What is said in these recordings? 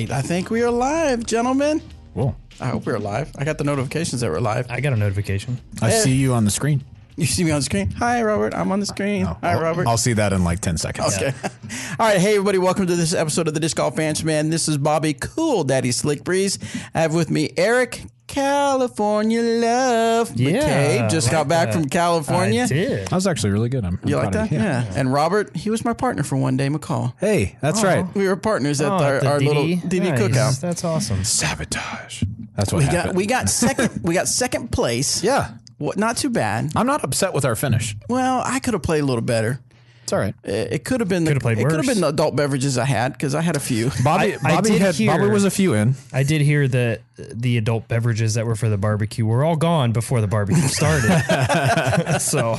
right. I think we are live, gentlemen. Cool. I hope we're live. I got the notifications that we're live. I got a notification. I see you on the screen. You see me on the screen? Hi, Robert. I'm on the screen. Oh, Hi, Robert. I'll see that in like 10 seconds. Okay. All right. Hey, everybody. Welcome to this episode of the Disc Golf Ranch, man. This is Bobby, Cool Daddy Slick Breeze. I have with me Eric, California Love. McCabe just got back from California. I did. That was actually really good. I'm You proud like of that? you. Yeah. And Robert, he was my partner for one day, McCall. Hey, that's right. We were partners at the our little DD? DD Nice. cookout. That's awesome. Sabotage. That's what happened. We got second place. Yeah. What? Not too bad. I'm not upset with our finish. Well, I could have played a little better. It's all right. It could have been Could have played it could have worse. been the adult beverages I had because I had a few. Bobby did was a few in. I did hear that the adult beverages that were for the barbecue were all gone before the barbecue started. So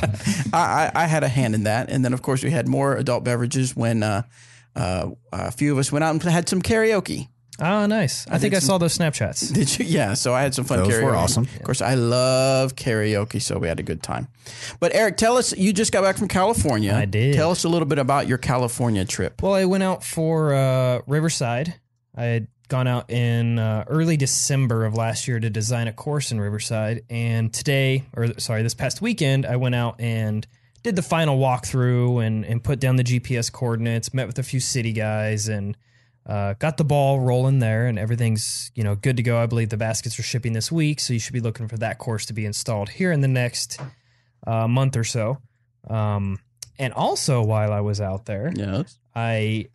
I had a hand in that, and then of course we had more adult beverages when a few of us went out and had some karaoke. oh, nice. I think I saw those Snapchats. Did you? Yeah. So I had some fun Those karaoke. were awesome. Of course, I love karaoke, so we had a good time. But Eric, tell us, you just got back from California. I did. Tell us a little bit about your California trip. Well, I went out for Riverside. I had gone out in early December of last year to design a course in Riverside. And this past weekend, I went out and did the final walkthrough and put down the GPS coordinates, met with a few city guys, and got the ball rolling there, and everything's good to go. I believe the baskets are shipping this week, so you should be looking for that course to be installed here in the next month or so. And also, while I was out there, Yes. I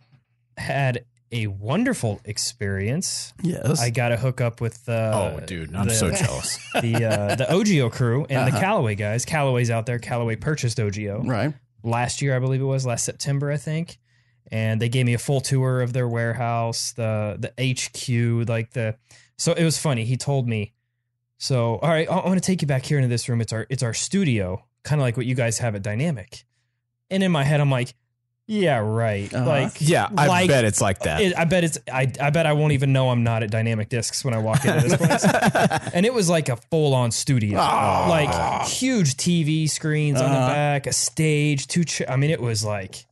had a wonderful experience. Yes. I got to hook up with Oh, dude, I'm so jealous. the OGO crew and the Callaway guys. Callaway's out there. Callaway purchased OGO Right. last year, I believe it was last September, I think. And they gave me a full tour of their warehouse, the HQ, so it was funny. He told me, so, all right, I want to take you back here into this room. It's our studio, kind of like what you guys have at Dynamic. And in my head, I'm like, yeah, right. Yeah, I bet it's like that. I bet I won't even know I'm not at Dynamic Discs when I walk into this place. And it was like a full-on studio, like huge TV screens on the back, a stage, two chairs. I mean, it was like.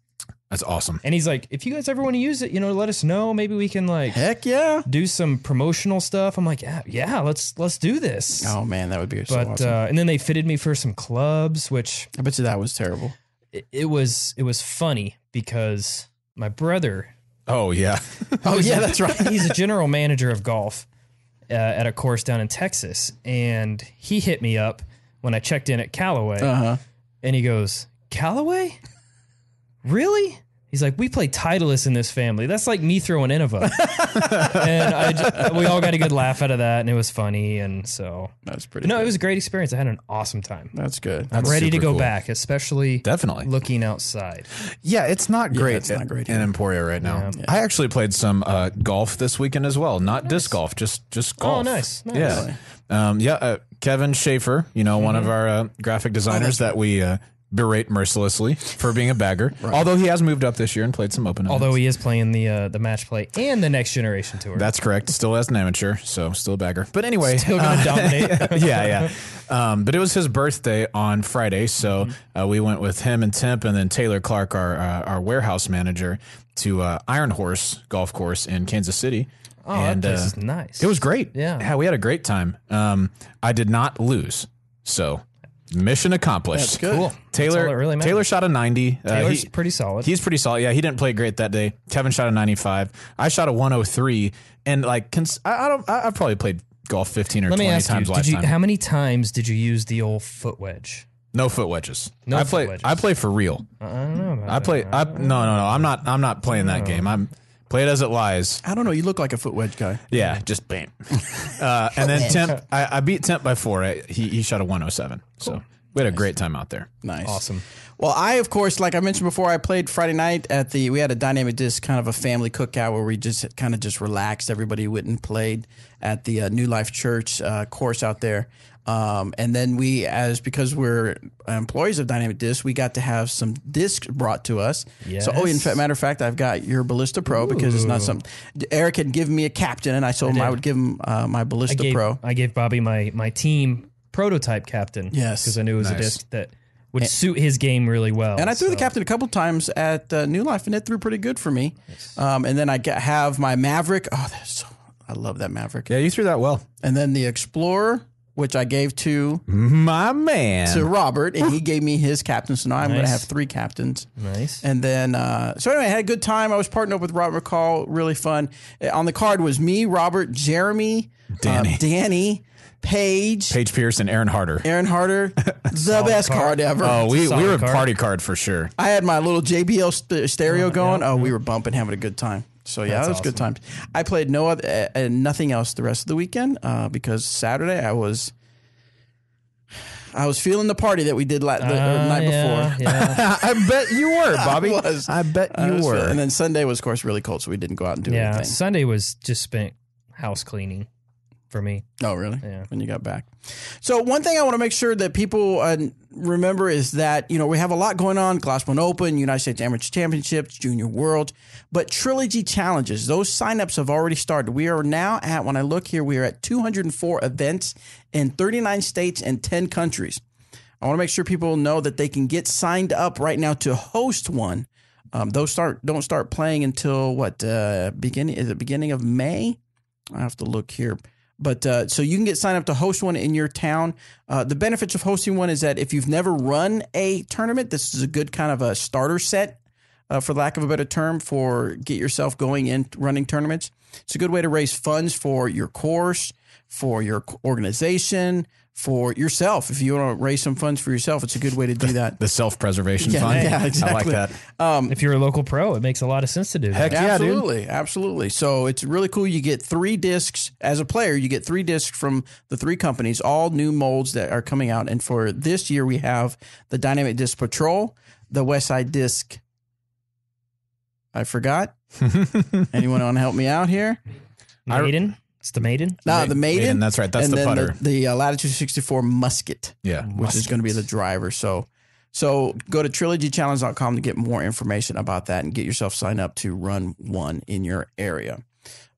That's awesome. And he's like, if you guys ever want to use it, let us know. Maybe we can Heck yeah. do some promotional stuff. I'm like, yeah, let's do this. Oh man, that would be so But awesome. and then they fitted me for some clubs, which I bet you that was terrible. it was funny because my brother. Oh, yeah. Oh yeah, that's right. He's a general manager of golf at a course down in Texas, and he hit me up when I checked in at Callaway, and he goes, "Callaway? Really?" He's like, "We play Titleist in this family. That's like me throwing Innova." And we all got a good laugh out of that, and it was funny. And so, That's pretty. no, good. it was a great experience. I had an awesome time. That's good. I'm ready to super go cool. back, especially Definitely. looking outside. Yeah, it's not great, it's not great in here. Emporia right now. Yeah. I actually played some golf this weekend as well. Not disc golf, just golf. Oh, nice. Yeah. Kevin Schaefer, one of our graphic designers that we berate mercilessly for being a bagger. Right. Although he has moved up this year and played some open events. Although he is playing the match play and the Next Generation Tour. That's correct. Still as an amateur, so still a bagger. But anyway. Still going to dominate. Yeah. But it was his birthday on Friday, so we went with him and Temp and then Taylor Clark, our warehouse manager, to Iron Horse Golf Course in Kansas City. Oh, and that place is nice. It was great. Yeah. We had a great time. I did not lose, so mission accomplished. That's good. Cool. That's all that really matters. Taylor shot a 90. Taylor's pretty solid. He's pretty solid. Yeah, he didn't play great that day. Kevin shot a 95. I shot a 103, and I probably played golf 15 or Let 20 me ask times you, lifetime. how many times did you use the old foot wedge? No foot wedges. No I foot play. wedges. I play for real. I don't know about I play. that. No. I'm not playing that game. I'm play it as it lies. I don't know. You look like a foot wedge guy. Yeah, just bam. And then Temp. I beat Temp by 4. He shot a 107. So we had a great time out there. Nice. Awesome. Well, I, of course, like I mentioned before, I played Friday night we had a Dynamic Disc kind of a family cookout where we just kind of just relaxed. Everybody went and played at the New Life Church course out there. And then because we're employees of Dynamic Disc, we got to have some discs brought to us. Yes. So, matter of fact, I've got your Ballista Pro because it's not something. Eric had given me a captain, and I told him I would give him my Ballista Pro. I gave Bobby my team prototype captain. Yes. Because I knew it was a Nice. disc that would suit his game really well. And I threw the captain a couple times at New Life, and it threw pretty good for me. Nice. And then I have my Maverick. Oh, I love that Maverick. Yeah, you threw that well. And then the Explorer, which I gave to my man, to Robert, and he gave me his captain. So now I'm going to have 3 captains. Nice. And then, so anyway, I had a good time. I was partnered up with Robert McCall. Really fun. On the card was me, Robert, Jeremy, Danny, Paige Pearson, Aaron Harder. The best card ever. Oh, we were a party card for sure. I had my little JBL stereo going. Yeah, we were bumping, having a good time. So yeah, that was good times. I played nothing else the rest of the weekend because Saturday I was feeling the party that we did the night before. Yeah. I bet you were, Bobby. I bet you were. And then Sunday was, of course, really cold, so we didn't go out and do anything. Sunday was just spent house cleaning for me. Oh, really? Yeah. When you got back. So one thing I want to make sure that people remember is that, we have a lot going on. Glass One Open, United States Amateur Championships, Junior World, but Trilogy Challenges, those signups have already started. We are now when I look here, we are at 204 events in 39 states and 10 countries. I want to make sure people know that they can get signed up right now to host one. Those don't start playing until beginning of May? I have to look here. But so you can get signed up to host one in your town. The benefits of hosting one is that if you've never run a tournament, this is a good kind of a starter set, for lack of a better term, for get yourself going in running tournaments. It's a good way to raise funds for your course, for your organization, for yourself. If you want to raise some funds for yourself, it's a good way to do that. The self-preservation fund. Yeah, exactly. I like that. If you're a local pro, it makes a lot of sense to do that. Heck yeah, absolutely, dude. Absolutely. So it's really cool. You get 3 discs as a player. You get 3 discs from the 3 companies, all new molds that are coming out. And for this year, we have the Dynamic Disc Patrol, the Westside Disc. I forgot. Anyone want to help me out here? Maiden. It's the Maiden? No, the Maiden. That's right. That's the putter. The Latitude 64 Musket. Yeah. Which is going to be the driver. So go to trilogychallenge.com to get more information about that and get yourself signed up to run one in your area.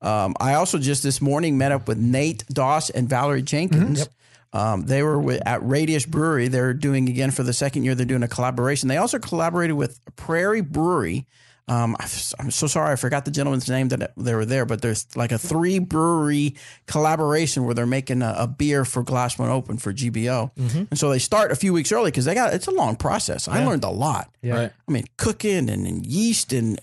I also just this morning met up with Nate Doss and Valerie Jenkins. Yep. They were at Radius Brewery. They're doing, again, for the second year, they're doing a collaboration. They also collaborated with Prairie Brewery. I'm so sorry, I forgot the gentleman's name that they were there, but there's like a 3 brewery collaboration where they're making a beer for Glass One Open for GBO. Mm-hmm. And so they start a few weeks early because it's a long process. I learned a lot. Yeah. Right. I mean, cooking and yeast and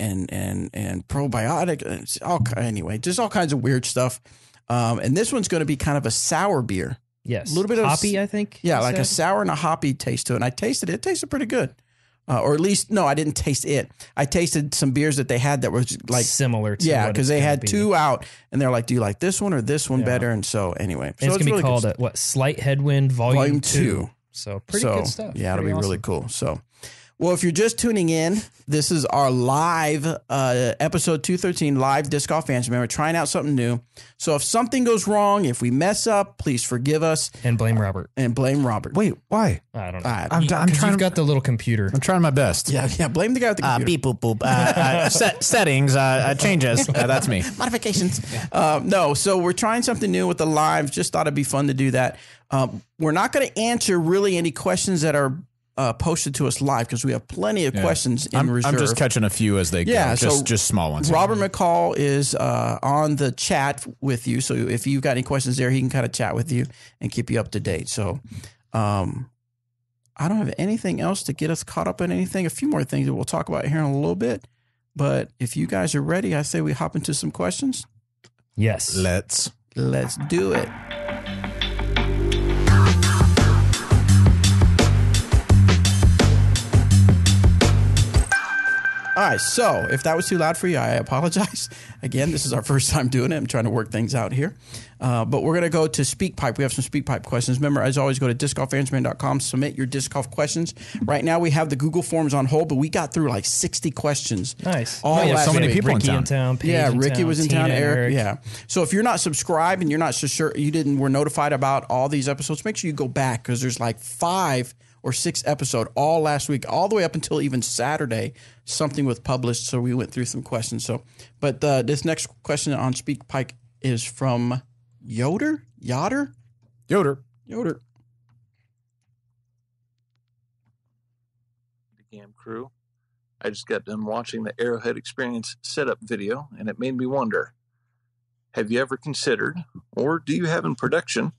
probiotic. Anyway, just all kinds of weird stuff. And this one's going to be kind of a sour beer. Yes. A little bit hoppy, I think. Yeah, like a sour and a hoppy taste to it. And I tasted it. It tasted pretty good. Or at least, no, I didn't taste it. I tasted some beers that they had that was like similar to because they had 2 out, and they're like, "Do you like this one or this one better?" And so anyway, it's gonna be really called Slight Headwind Volume 2. So pretty good stuff. Yeah, it'll be really cool. So. Well, if you're just tuning in, this is our live episode 213 live Disc Golf Fans. Remember, trying out something new. So if something goes wrong, if we mess up, please forgive us and blame Robert. Wait, why? I don't know. I'm trying. You've got the little computer. I'm trying my best. Yeah. Blame the guy with the computer. Beep boop boop. Settings. Changes. That's me. Modifications. No. So we're trying something new with the live. Just thought it'd be fun to do that. We're not going to answer really any questions that are posted to us live because we have plenty of questions in reserve. I'm just catching a few as they go. Just small ones. Robert McCall is on the chat with you. So if you've got any questions there, he can kind of chat with you and keep you up to date. So I don't have anything else to get us caught up in anything. A few more things that we'll talk about here in a little bit. But if you guys are ready, I say we hop into some questions. Yes. Let's do it. All right, so if that was too loud for you, I apologize. Again, this is our first time doing it. I'm trying to work things out here. But we're going to go to SpeakPipe. We have some SpeakPipe questions. Remember, as always, go to discgolfansman.com, submit your disc golf questions. Right now, we have the Google Forms on hold, but we got through like 60 questions. Nice. All last so many week. people Ricky in town. Paige Ricky was in town. Tina, Eric. Yeah. So if you're not subscribed and you're not so sure, were notified about all these episodes, make sure you go back because there's like 5 or 6 episode all last week, all the way up until even Saturday, something was published. So we went through some questions. But this next question on SpeakPipe is from Yoder. cam crew. I just got done watching the Arrowhead Experience setup video, and it made me wonder, have you ever considered, or do you have in production,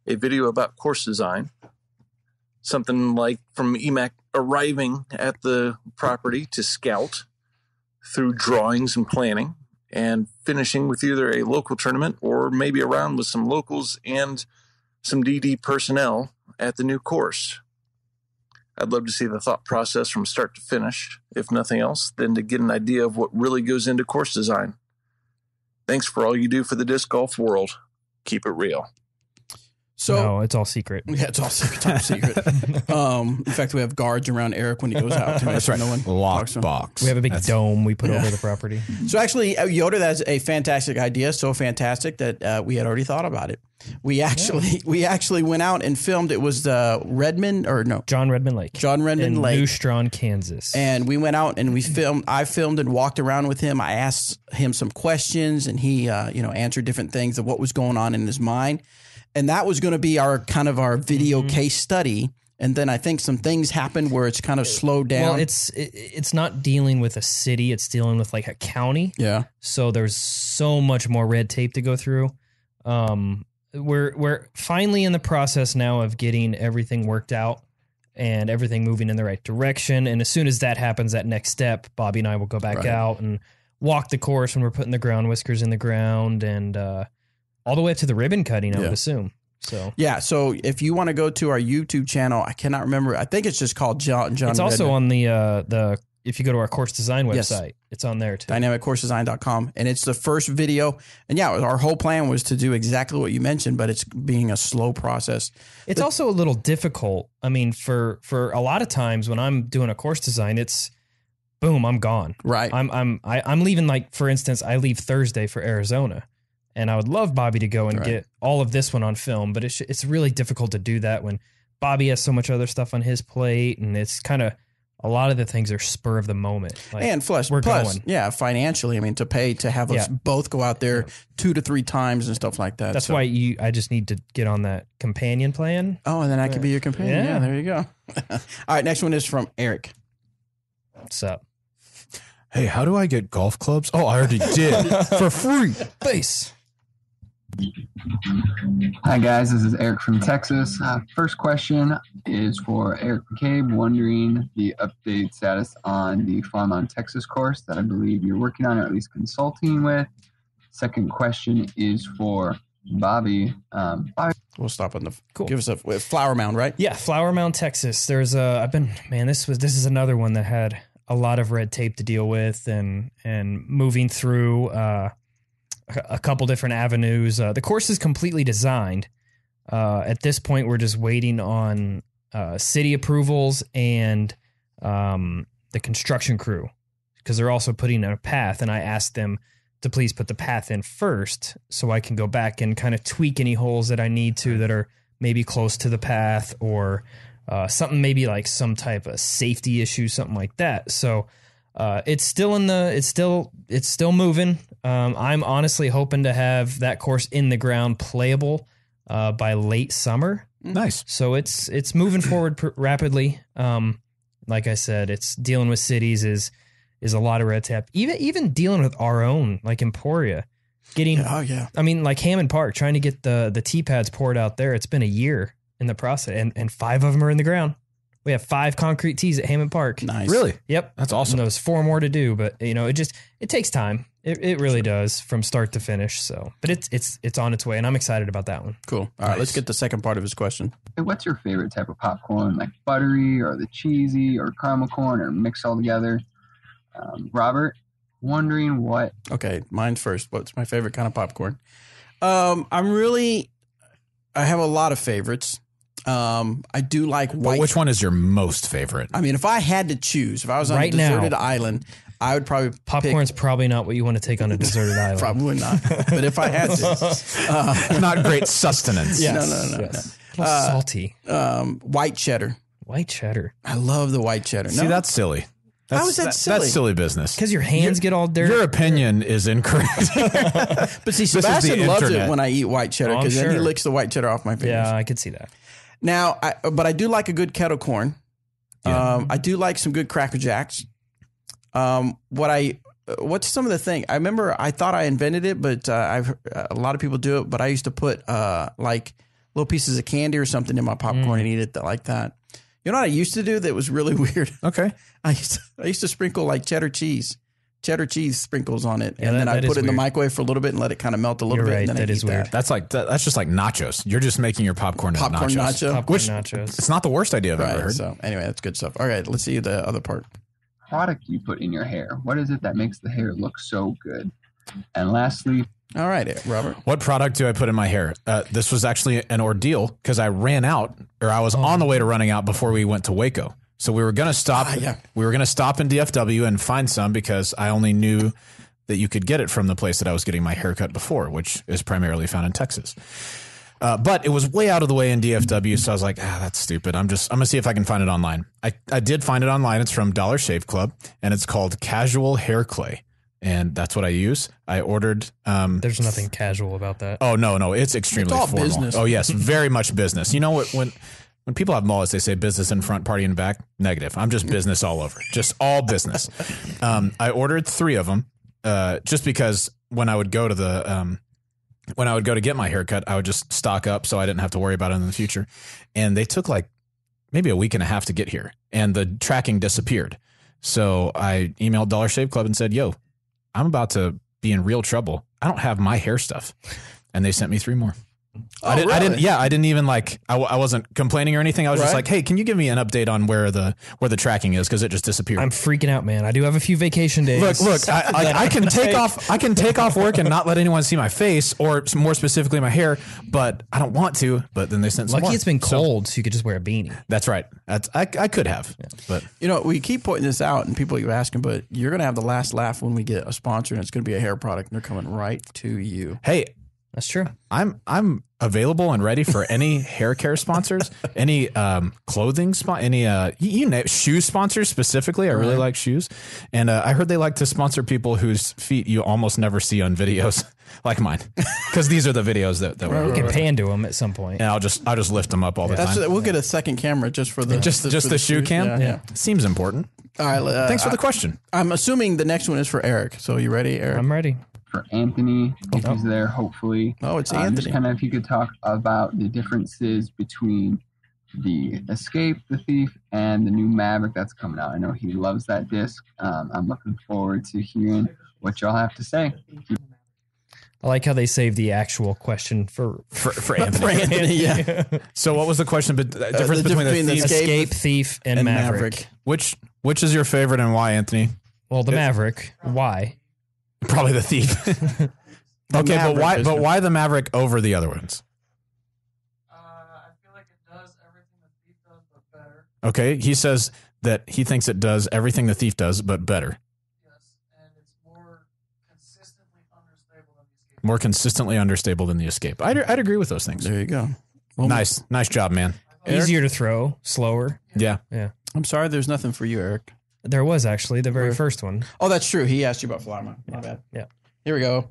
a video about course design? Something like from EMAC arriving at the property to scout, through drawings and planning, and finishing with either a local tournament or maybe around with some locals and some DD personnel at the new course. I'd love to see the thought process from start to finish, if nothing else, than to get an idea of what really goes into course design. Thanks for all you do for the disc golf world. Keep it real. So no, it's all secret. Yeah, it's all secret, top secret. In fact, we have guards around Eric when he goes out. That's right. No one Locked box. We have a big dome we put over the property. So actually, Yoda, that's a fantastic idea. So fantastic that we had already thought about it. We actually went out and filmed. It was John Redmond Lake. In Lake. New Strawn, Kansas. And we went out and we filmed. I filmed and walked around with him. I asked him some questions, and he answered different things of what was going on in his mind. And that was going to be our video case study. And then I think some things happened where it's kind of slowed down. Well, it's not dealing with a city. It's dealing with like a county. Yeah. So there's so much more red tape to go through. We're finally in the process now of getting everything worked out and everything moving in the right direction. And as soon as that happens, that next step, Bobby and I will go back out and walk the course when we're putting the ground whiskers in the ground and all the way up to the ribbon cutting, I would assume. So yeah, so if you want to go to our YouTube channel, I cannot remember. I think it's just called John. It's also on the if you go to our course design website, it's on there too. dynamiccoursdesign.com, and it's the first video. And yeah, our whole plan was to do exactly what you mentioned, but it's being a slow process. It's also a little difficult. I mean, for a lot of times when I'm doing a course design, it's boom, I'm gone. Right. I'm leaving. Like for instance, I leave Thursday for Arizona. And I would love Bobby to go and get all of this one on film, but it's really difficult to do that when Bobby has so much other stuff on his plate, and it's kind of a lot of the things are spur of the moment. Like, and plus, going. Yeah, financially, I mean, to have us both go out there 2 to 3 times and stuff like that. That's why I just need to get on that companion plan. Oh, and then I could be your companion. Yeah, there you go. All right, next one is from Eric. What's up? Hey, how do I get golf clubs? Oh, I already did for free. Base. Hi guys, this is Eric from Texas. First question is for Eric McCabe, wondering the update status on the Farm on Texas course that I believe you're working on, or at least consulting with. Second question is for Bobby. We'll stop on the give us a Flower Mound, right? Yeah, Flower Mound, Texas. There's this is another one that had a lot of red tape to deal with and moving through a couple different avenues. The course is completely designed. At this point, we're just waiting on city approvals and the construction crew, because they're also putting in a path. And I asked them to please put the path in first so I can go back and kind of tweak any holes that I need to that are maybe close to the path or something, maybe like some type of safety issue, something like that. So it's still moving. I'm honestly hoping to have that course in the ground playable by late summer. Nice. So it's moving forward rapidly. Like I said, it's dealing with cities is a lot of red tape. Even dealing with our own, like Emporia, getting. Oh yeah. I mean, like Hammond Park, trying to get the tee pads poured out there. It's been a year in the process, and 5 of them are in the ground. We have 5 concrete tees at Hammond Park. Nice. Really? Yep. That's awesome. And there's 4 more to do, but it takes time. It really does from start to finish. So, but it's on its way, and I'm excited about that one. Cool. All right, let's get the second part of his question. Hey, what's your favorite type of popcorn? Like buttery or the cheesy or caramel corn or mixed all together? Robert, wondering what. Okay, mine first. What's my favorite kind of popcorn? I have a lot of favorites. I do like white. Which one is your most favorite? I mean, if I had to choose, if I was on a deserted island, I would probably popcorn's probably not what you want to take on a deserted island. Probably not. But if I had to, not great sustenance. Yes. No. Yes. Salty. White cheddar. White cheddar. I love the white cheddar. See, that's silly. How is that silly? That's silly business. Because your hands get all dirty. Your opinion is incorrect. But see, Sebastian loves it when I eat white cheddar because then he licks the white cheddar off my fingers. Yeah, I could see that. Now, but I do like a good kettle corn. Yeah. I do like some good Cracker Jacks. What's some of the thing? I remember I thought I invented it, but I've heard a lot of people do it. But I used to put like little pieces of candy or something in my popcorn and eat it like that. You know what I used to do that was really weird? Okay. I used to sprinkle like cheddar cheese sprinkles on it, Yeah, and then I that put is it in the weird. microwave for a little bit and let it kind of melt a little You're bit. right, And then that I is eat weird. That's just like nachos. You're just making your popcorn into Popcorn nacho. Popcorn Which nachos. it's not the worst idea I've ever Right. heard. So anyway, that's good stuff. All right, let's see the other part. Product you put in your hair. What is it that makes the hair look so good? And lastly, All right, Robert. What product do I put in my hair? This was actually an ordeal because I ran out, or I was on the way to running out before we went to Waco. So we were going to stop. Yeah. We were going to stop in DFW and find some because I only knew that you could get it from the place that I was getting my haircut before, which is primarily found in Texas. But it was way out of the way in DFW, so I was like, that's stupid. I'm gonna see if I can find it online. I did find it online. It's from Dollar Shave Club, and it's called Casual Hair Clay, and that's what I use. I ordered. There's nothing casual about that. Oh no, it's extremely It's all formal. business. Oh yes, very much business. You know what? When people have mullets, they say business in front, party in back. Negative. I'm just business all over. Just all business. I ordered 3 of them just because when I would go to get my haircut, I would just stock up so I didn't have to worry about it in the future. And they took like maybe a week and a half to get here, and the tracking disappeared. So I emailed Dollar Shave Club and said, "Yo, I'm about to be in real trouble. I don't have my hair stuff." And they sent me 3 more. I didn't even like. I wasn't complaining or anything. I was just Right. like, "Hey, can you give me an update on where the tracking is? Because it just disappeared." I'm freaking out, man. I do have a few vacation days. Look! I can take off. I can take off work and not let anyone see my face, or more specifically my hair. But I don't want to. But then they sent some Lucky more. it's been So, cold, so you could just wear a beanie. that's right. I could have, but You know, we keep pointing this out, and people keep asking, but you're going to have the last laugh when we get a sponsor, and it's going to be a hair product, and they're coming right to you. hey, That's true. I'm available and ready for any hair care sponsors, any clothing any you name shoe sponsors specifically. I really like shoes, and I heard they like to sponsor people whose feet you almost never see on videos like mine, because these are the videos that We can pan to them at some point. and I'll just lift them up all the That's time. we'll get a second camera just for the Just for the shoe shoes. cam. Yeah. Seems important. All right. Thanks for the question. I'm assuming the next one is for Eric. So you ready, Eric? I'm ready. for Anthony, if he's there, hopefully. Oh, it's Just Anthony. kind of if you could talk about the differences between the Escape, the Thief, and the new Maverick that's coming out. I know he loves that disc. I'm looking forward to hearing what y'all have to say. I like how they save the actual question for For For Anthony. Anthony, yeah. So what was the question? But difference the between difference the between the thief, Escape Escape, Thief, and Maverick. which is your favorite and why, Anthony? Well, the Maverick. Why? Probably the thief. Okay, but Maverick why? is But good. why the Maverick over the other ones? I feel like it does everything the thief does, but better. Okay, he says that he thinks it does everything the thief does, but better, Yes, and it's more consistently understable than the escape. more consistently understable than the Escape. I'd agree with those things. There you go. Well, Nice job, man. Eric? Easier to throw, slower. Yeah. I'm sorry, there's nothing for you, Eric. There was actually the very first one. Oh, that's true. He asked you about Flyma. My bad. Yeah. Here we go.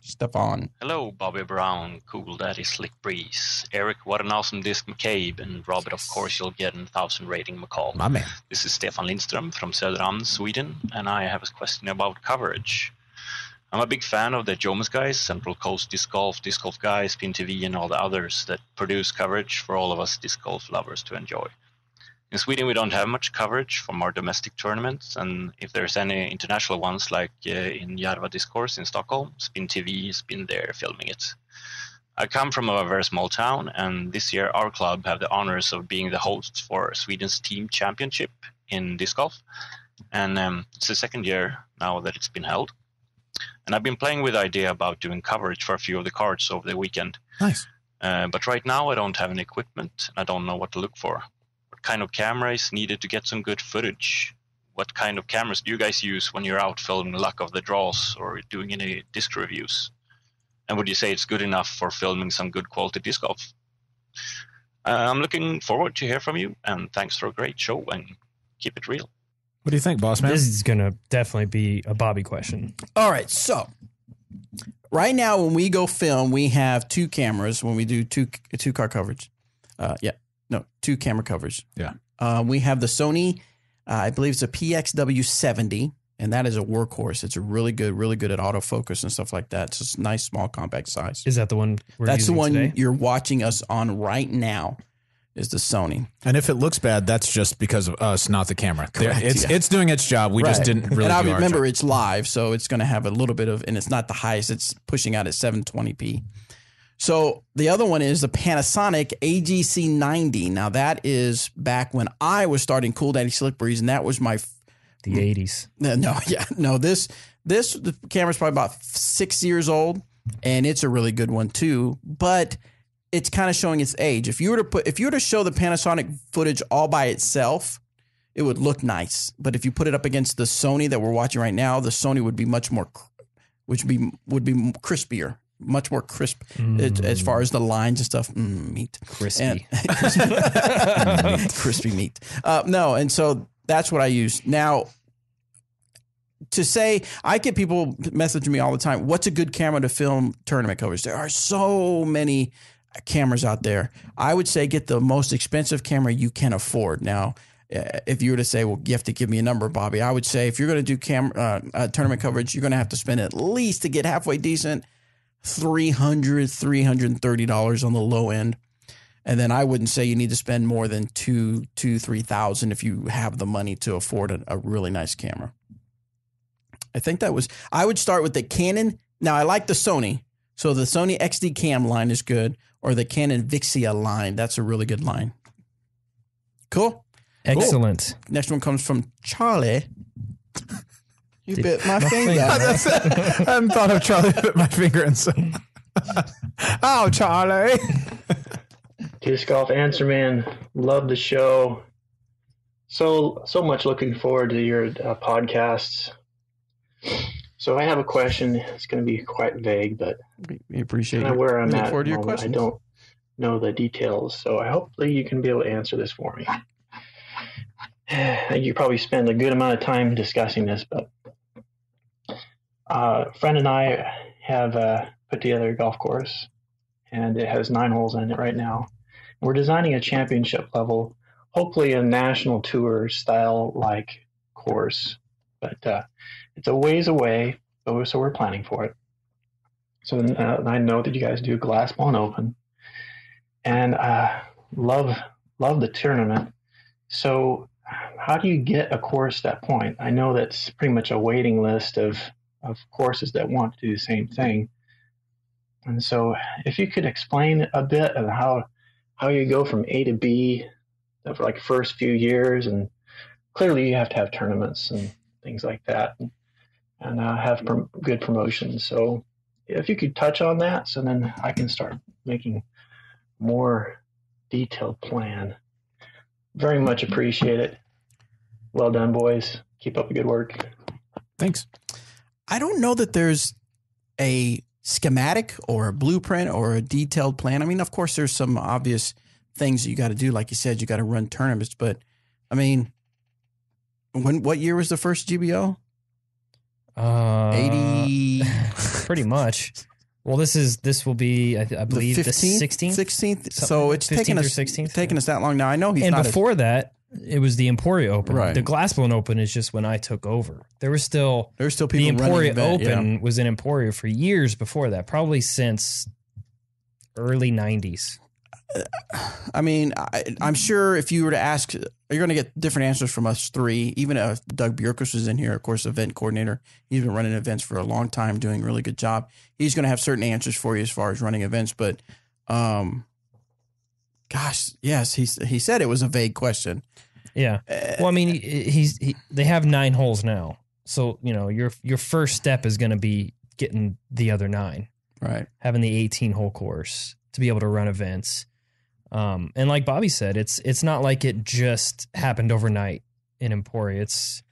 Stefan. Hello, Bobby Brown, Cool Daddy, Slick Breeze, Eric, what an awesome disc, McCabe, and Robert, of course, you'll get a 1,000 rating McCall. My man. This is Stefan Lindström from Söderhamn, Sweden, and I have a question about coverage. I'm a big fan of the Jomas guys, Central Coast Disc Golf Guys, Spin TV, and all the others that produce coverage for all of us disc golf lovers to enjoy. In Sweden, we don't have much coverage from our domestic tournaments, and if there's any international ones, like in Järva Discourse in Stockholm, Spin TV has been there filming it. I come from a very small town, and this year our club have the honors of being the hosts for Sweden's team championship in disc golf, and it's the second year now that it's been held. And I've been playing with the idea about doing coverage for a few of the cards over the weekend. Nice. But right now I don't have any equipment, and I don't know what to look for. What kind of camera is needed to get some good footage? What kind of cameras do you guys use when you're out filming Luck of the Draws or doing any disc reviews? And would you say it's good enough for filming some good quality disc golf? I'm looking forward to hear from you, and thanks for a great show, and keep it real. What do you think, boss man? This is going to definitely be a Bobby question. All right, so right now when we go film, we have 2 cameras when we do two car coverage. Two camera coverage. Yeah. We have the Sony, I believe it's a PXW70, and that is a workhorse. It's really good at autofocus and stuff like that. It's just nice, small, compact size. Is that the one we're That's the using one today? you're watching us on right now. Is the Sony. And if it looks bad, that's just because of us, not the camera. Correct, It's doing its job. We just didn't really. And I do our remember job. it's live, so it's going to have a little bit of, and it's not the highest. It's pushing out at 720p. So the other one is the Panasonic AGC90. Now that is back when I was starting Cool Daddy Slick Breeze, and that was my The 80s. This the camera's probably about 6 years old, and it's a really good one too. But it's kind of showing its age. If you were to show the Panasonic footage all by itself, it would look nice. But if you put it up against the Sony that we're watching right now, the Sony would be much more, would be crispier, much more crisp as far as the lines and stuff. Meat, Crispy. crispy meat. No, and so that's what I use now. To say, I get people messaging me all the time, what's a good camera to film tournament coverage? There are so many cameras out there. I would say get the most expensive camera you can afford. Now, if you were to say, well, you have to give me a number, Bobby, I would say if you're going to do tournament coverage, you're going to have to spend at least, to get halfway decent, $330 on the low end. And then I wouldn't say you need to spend more than $3,000 if you have the money to afford a really nice camera. I think I would start with the Canon. Now I like the Sony. So the Sony XD Cam line is good, or the Canon Vixia line. That's a really good line. Cool. Excellent. Next one comes from Charlie. You bit my finger. I hadn't thought of Charlie bit my finger and so. Oh, Charlie. Disc Golf Answer Man, love the show. So much looking forward to your podcasts. So I have a question. It's going to be quite vague, but we appreciate kind of where I'm look at. forward to your moment. I questions. don't know the details, so I hopefully you can be able to answer this for me. You probably spend a good amount of time discussing this, but a friend and I have put together a golf course, and it has 9 holes in it right now. We're designing a championship level, hopefully a national tour style like course, but it's a ways away, so we're planning for it. So I know that you guys do Glass Bond Open, and love the tournament. So how do you get a course at that point? I know that's pretty much a waiting list of courses that want to do the same thing. And so if you could explain a bit of how you go from A to B for like first few years, and clearly you have to have tournaments and things like that, and have good promotions. So if you could touch on that, so then I can start making more detailed plan. Very much appreciate it. Well done, boys. Keep up the good work. Thanks. I don't know that there's a schematic or a blueprint or a detailed plan. I mean, of course, there's some obvious things that you got to do. Like you said, you got to run tournaments. But, I mean, what year was the first GBO? 80. Pretty much. Well, this will be, I believe, the 16th. 16th. So it's 15th taken or us 16th. taking us that long now. I know he's And not before that, it was the Emporia Open. Right. The Glassbone Open is just when I took over. There's still people the running Emporia event, Open was in Emporia for years before that, probably since early 90s. I mean, I'm sure if you were to ask, you're going to get different answers from us three. Even if Doug Bjerkus was in here, of course, event coordinator. He's been running events for a long time, doing a really good job. He's going to have certain answers for you as far as running events. But, gosh, yes, he said it was a vague question. Yeah. Well, I mean, they have 9 holes now. So, your first step is going to be getting the other 9. Right. Having the 18-hole course to be able to run events. And like Bobby said, it's not like it just happened overnight in Emporia. It's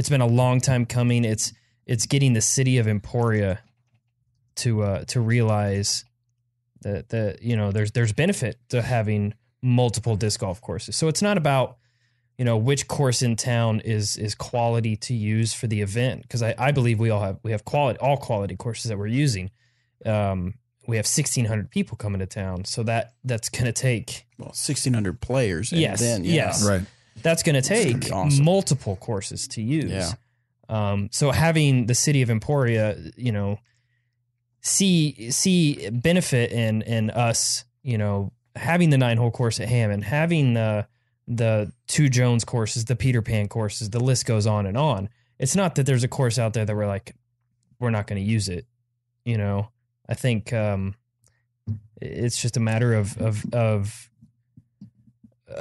been a long time coming. It's getting the city of Emporia to realize that there's benefit to having multiple disc golf courses. So it's not about which course in town is quality to use for the event, because I believe we have all quality courses that we're using. We have 1,600 people coming to town, so that's going to take 1,600 players. And yes, then, yes, Right. that's going to take be awesome. multiple courses to use. Yeah. So having the city of Emporia, you know, see benefit in us, you know, having the 9-hole course at Hammond, having the 2 Jones courses, the Peter Pan courses, the list goes on and on. It's not that there's a course out there that we're not going to use it. You know, I think it's just a matter of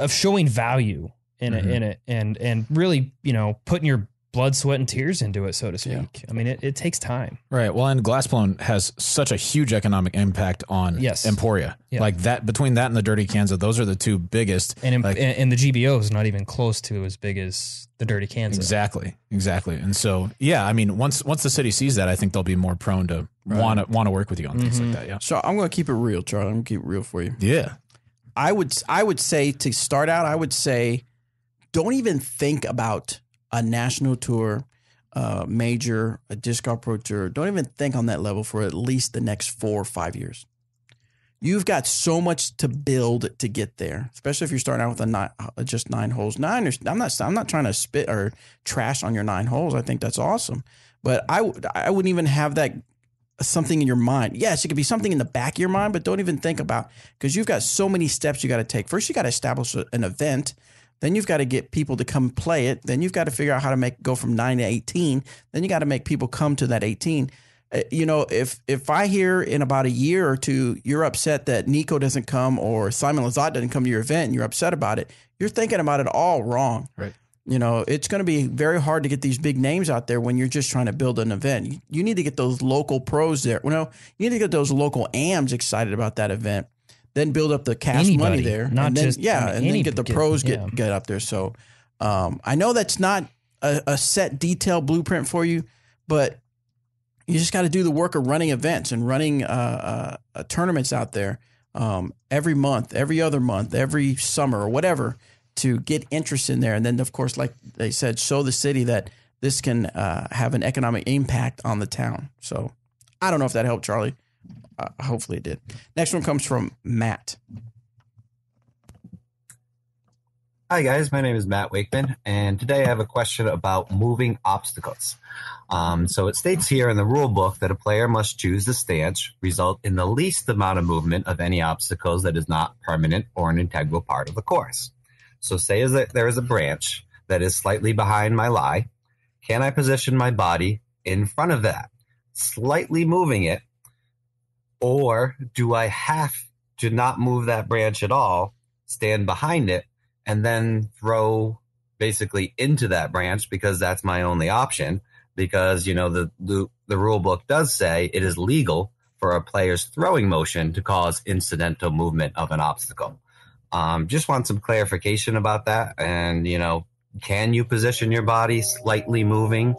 showing value in it and really, you know, putting your blood, sweat, and tears into it, so to speak. Yeah. I mean, it takes time. Right. Well, and Glassblown has such a huge economic impact on Emporia. Yeah. Like that, between that and the Dirty Kansas, those are the 2 biggest. And and the GBO is not even close to as big as the Dirty Kansas. Exactly. And so, yeah, I mean, once the city sees that, I think they'll be more prone to want to work with you on things like that. Yeah. So I'm going to keep it real, Charlie. I'm going to keep it real for you. Yeah. I would say to start out, I would say don't even think about a national tour, major, a disc golf pro tour. Don't even think on that level for at least the next 4 or 5 years. You've got so much to build to get there, especially if you're starting out with just 9 holes. I'm not trying to spit or trash on your 9 holes. I think that's awesome, but I wouldn't even have that something in your mind. Yes, it could be something in the back of your mind, but don't even think about, because you've got so many steps you got to take. First, you got to establish an event. Then you've got to get people to come play it. Then you've got to figure out how to go from 9 to 18. Then you got to make people come to that 18. You know, if I hear in about a year or 2 you're upset that Nico doesn't come or Simon Lazat doesn't come to your event and you're upset about it, you're thinking about it all wrong. Right. You know, it's going to be very hard to get these big names out there when you're just trying to build an event. You need to get those local pros there. You need to get those local AMs excited about that event. Then build up the cash money there, not and then, just and then get the pros get up there. So I know that's not a set detailed blueprint for you, but you just got to do the work of running events and running tournaments out there every month, every other month, every summer or whatever to get interest in there. And then, of course, like they said, show the city that this can have an economic impact on the town. So I don't know if that helped, Charlie. Hopefully it did. Next one comes from Matt. Hi guys, my name is Matt Wakeman, and today I have a question about moving obstacles. So it states here in the rule book that a player must choose the stance result in the least amount of movement of any obstacles that is not permanent or an integral part of the course. So say there is a branch that is slightly behind my lie. Can I position my body in front of that, slightly moving it? Or do I have to not move that branch at all, stand behind it, and then throw basically into that branch because that's my only option? Because, you know, the rule book does say it is legal for a player's throwing motion to cause incidental movement of an obstacle. Just want some clarification about that. And, you know, can you position your body slightly moving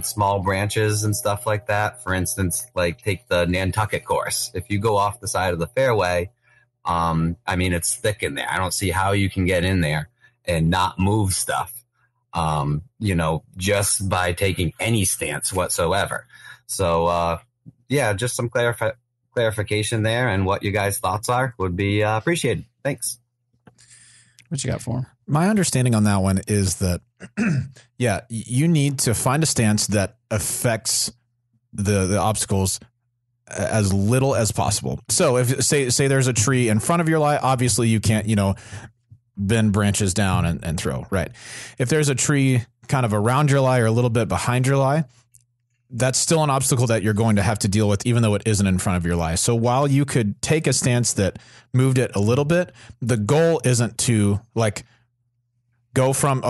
small branches and stuff like that? For instance, like take the Nantucket course. If you go off the side of the fairway, I mean, it's thick in there. I don't see how you can get in there and not move stuff, you know, just by taking any stance whatsoever. So, yeah, just some clarification there, and what you guys' thoughts are would be appreciated. Thanks. What you got for him? My understanding on that one is that, yeah, you need to find a stance that affects the obstacles as little as possible. So if say there's a tree in front of your lie, obviously you can't, you know, bend branches down and throw, right? If there's a tree kind of around your lie or a little bit behind your lie, that's still an obstacle that you're going to have to deal with, even though it isn't in front of your lie. So while you could take a stance that moved it a little bit, the goal isn't to like go from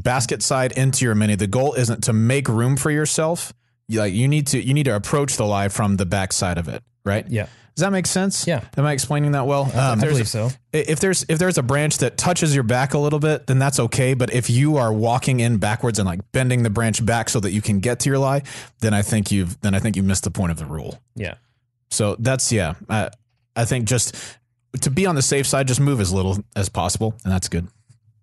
basket side into your mini. The goal isn't to make room for yourself. You need to approach the lie from the back side of it, right? Yeah. Does that make sense? Yeah. Am I explaining that well? I believe so. If there's a branch that touches your back a little bit, then that's okay. But if you are walking in backwards and like bending the branch back so that you can get to your lie, then I think you've missed the point of the rule. Yeah. So that's I think just to be on the safe side, just move as little as possible, and that's good.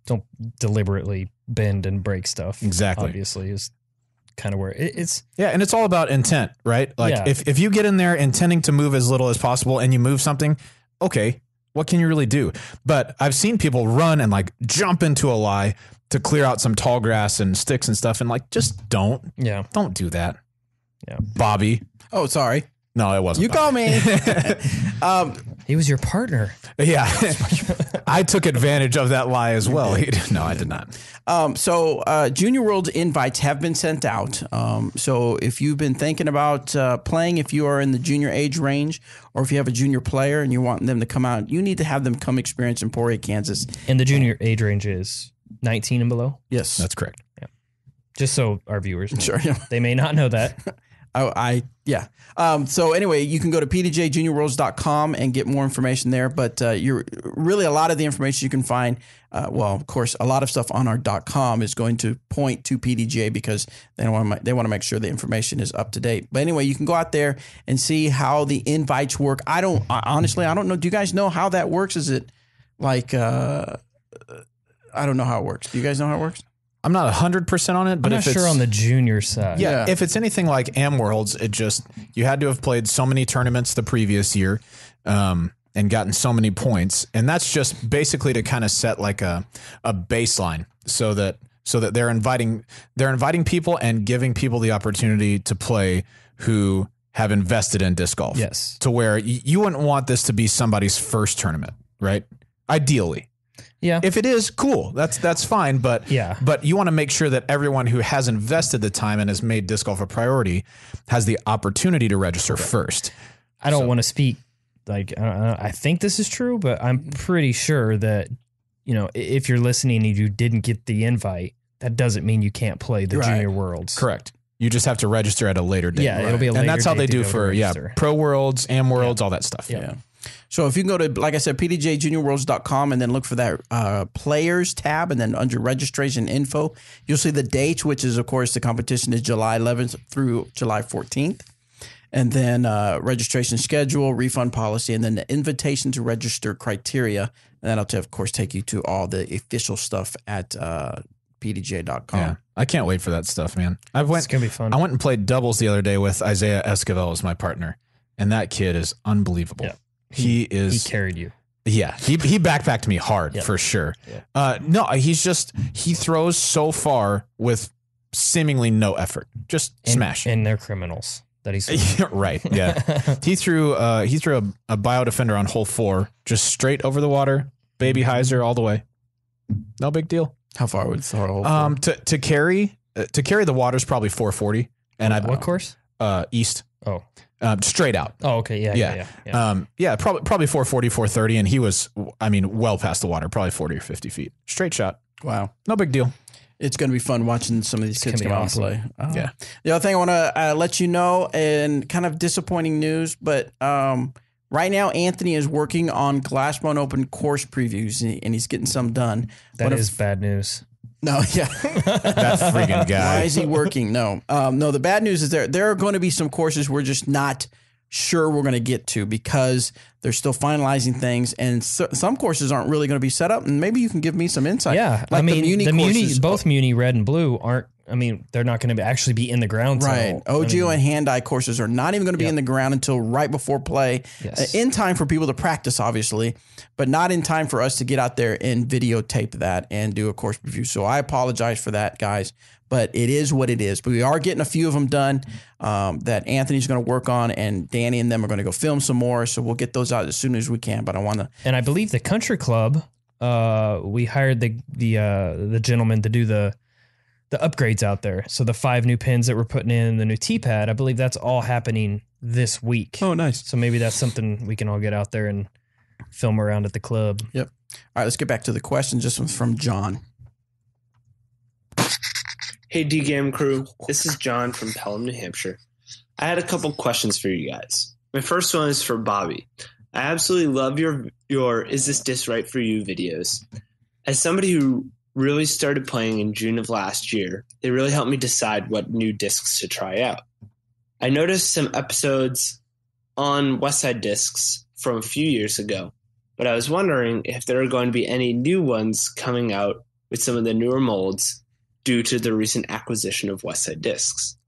Don't deliberately bend and break stuff. Exactly. Obviously is kind of where it's. Yeah. And it's all about intent, right? Like if you get in there intending to move as little as possible and you move something, okay, what can you really do? But I've seen people run and like jump into a lie to clear out some tall grass and sticks and stuff. And like, just don't do that. Yeah. Bobby. Oh, sorry. No, it wasn't. You call me. He was your partner. Yeah. I took advantage of that lie as well. No, I did not. So Junior World invites have been sent out. So if you've been thinking about playing, if you are in the junior age range, or if you have a junior player and you want them to come out, you need to have them come experience Emporia, Kansas. And the junior age range is 19 and below? Yes. That's correct. Yeah. Just so our viewers know. Sure. Yeah. They may not know that. Yeah. So anyway, you can go to pdjjuniorworlds.com and get more information there. But you're really a lot of the information you can find. Well, of course, a lot of stuff on our .com is going to point to PDJ because they want to make sure the information is up to date. But anyway, you can go out there and see how the invites work. Honestly, I don't know. Do you guys know how that works? Is it like I don't know how it works. Do you guys know how it works? I'm not 100% on it, but I'm not sure on the junior side. Yeah, if it's anything like Am Worlds, you had to have played so many tournaments the previous year and gotten so many points, and that's just basically to kind of set like a baseline so that they're inviting people and giving people the opportunity to play who have invested in disc golf. Yes, to where you wouldn't want this to be somebody's first tournament, right? Ideally. Yeah. If it is, cool. That's fine. But but you want to make sure that everyone who has invested the time and has made disc golf a priority has the opportunity to register first. I don't want to speak like I think this is true, but I'm pretty sure that if you're listening and you didn't get the invite, that doesn't mean you can't play the Junior Worlds. Correct. You just have to register at a later date. Yeah, it'll be a later and that's how date they do to for Pro Worlds, Am Worlds, all that stuff. Yeah. So if you can go to, like I said, pdjjuniorworlds.com and then look for that players tab, and then under registration info, you'll see the dates, which is, of course, the competition is July 11th through July 14th. And then registration schedule, refund policy, and then the invitation to register criteria. And that'll, of course, take you to all the official stuff at pdj.com. Yeah. I can't wait for that stuff, man. It's going to be fun. I went and played doubles the other day with Isaiah Esquivel as my partner, and that kid is unbelievable. Yeah. He carried you. Yeah, he backpacked me hard for sure. Yeah. No, he throws so far with seemingly no effort, just smash. And they're criminals that he's right. Yeah, he threw a bio defender on hole 4, just straight over the water, baby hyzer all the way. No big deal. How far would the hole 4? To carry the water's probably 440. And what course? East. Oh. Straight out. Oh, okay. Yeah. Probably 440, 430. And he was, well past the water, probably 40 or 50 feet. Straight shot. Wow. No big deal. It's going to be fun watching some of these kids come out and play. Yeah. The other thing I want to let you know, and kind of disappointing news, but right now Anthony is working on Glassbone Open course previews, and he's getting some done. That is bad news. No, yeah. That freaking guy. Why is he working? No. No, the bad news is there are going to be some courses we're just not sure we're going to get to because they're still finalizing things, and some courses aren't really going to be set up, and maybe you can give me some insight. Yeah. Like the Muni, both Muni Red and Blue aren't, they're not going to actually be in the ground. Right. OGO and hand-eye courses are not even going to be in the ground until right before play. Yes. In time for people to practice, obviously, but not in time for us to get out there and videotape that and do a course review. So I apologize for that, guys, but it is what it is. But we are getting a few of them done that Anthony's going to work on, and Danny and them are going to go film some more. So we'll get those out as soon as we can. But I want to. And I believe the country club, we hired the gentleman to do the upgrades out there. So the 5 new pins that we're putting in, the new T-pad, I believe that's all happening this week. Oh, nice. So maybe that's something we can all get out there and film around at the club. Yep. All right, let's get back to the questions. This one's from John. Hey, D-Game crew. This is John from Pelham, New Hampshire. I had a couple questions for you guys. My first one is for Bobby. I absolutely love your Is This Disc Right For You videos. As somebody who really started playing in June of last year, they really helped me decide what new discs to try out. I noticed some episodes on Westside Discs from a few years ago, but I was wondering if there are going to be any new ones coming out with some of the newer molds due to the recent acquisition of Westside Discs.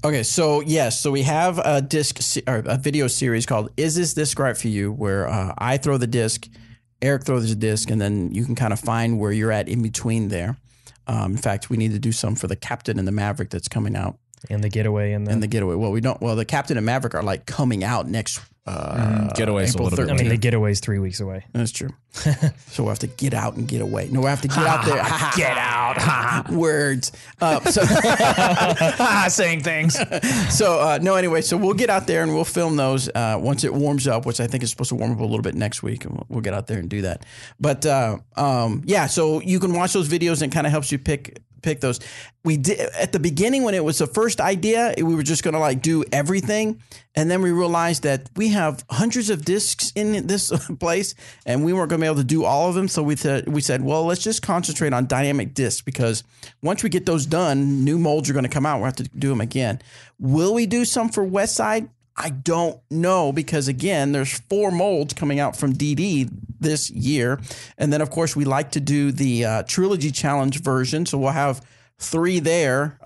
Okay, so yes, so we have a or a video series called "Is This Disc Right for You?" where I throw the disc, Eric throws the disc, and then you can kind of find where you're at in between there. In fact, we need to do some for the Captain and the Maverick that's coming out. And the Getaway and the Getaway. Well, we don't. Well, the Captain and Maverick are like coming out next. Getaway's April a little bit. 13th. I mean, the Getaway's 3 weeks away. That's true. So we'll have to get out and get away. No, we'll have to get out there. Get out. Words. Saying things. So no, anyway, so we'll get out there and we'll film those once it warms up, which I think is supposed to warm up a little bit next week. And we'll get out there and do that. But yeah, so you can watch those videos and it kind of helps you pick those. We did at the beginning when it was the first idea, we were just going to like do everything. And then we realized that we have hundreds of discs in this place and we weren't going to be able to do all of them. So we said, well, let's just concentrate on dynamic discs because once we get those done, new molds are going to come out. We'll have to do them again. Will we do some for West Side? I don't know because again, there's 4 molds coming out from DD this year. And then of course we like to do the Trilogy Challenge version. So we'll have 3 there.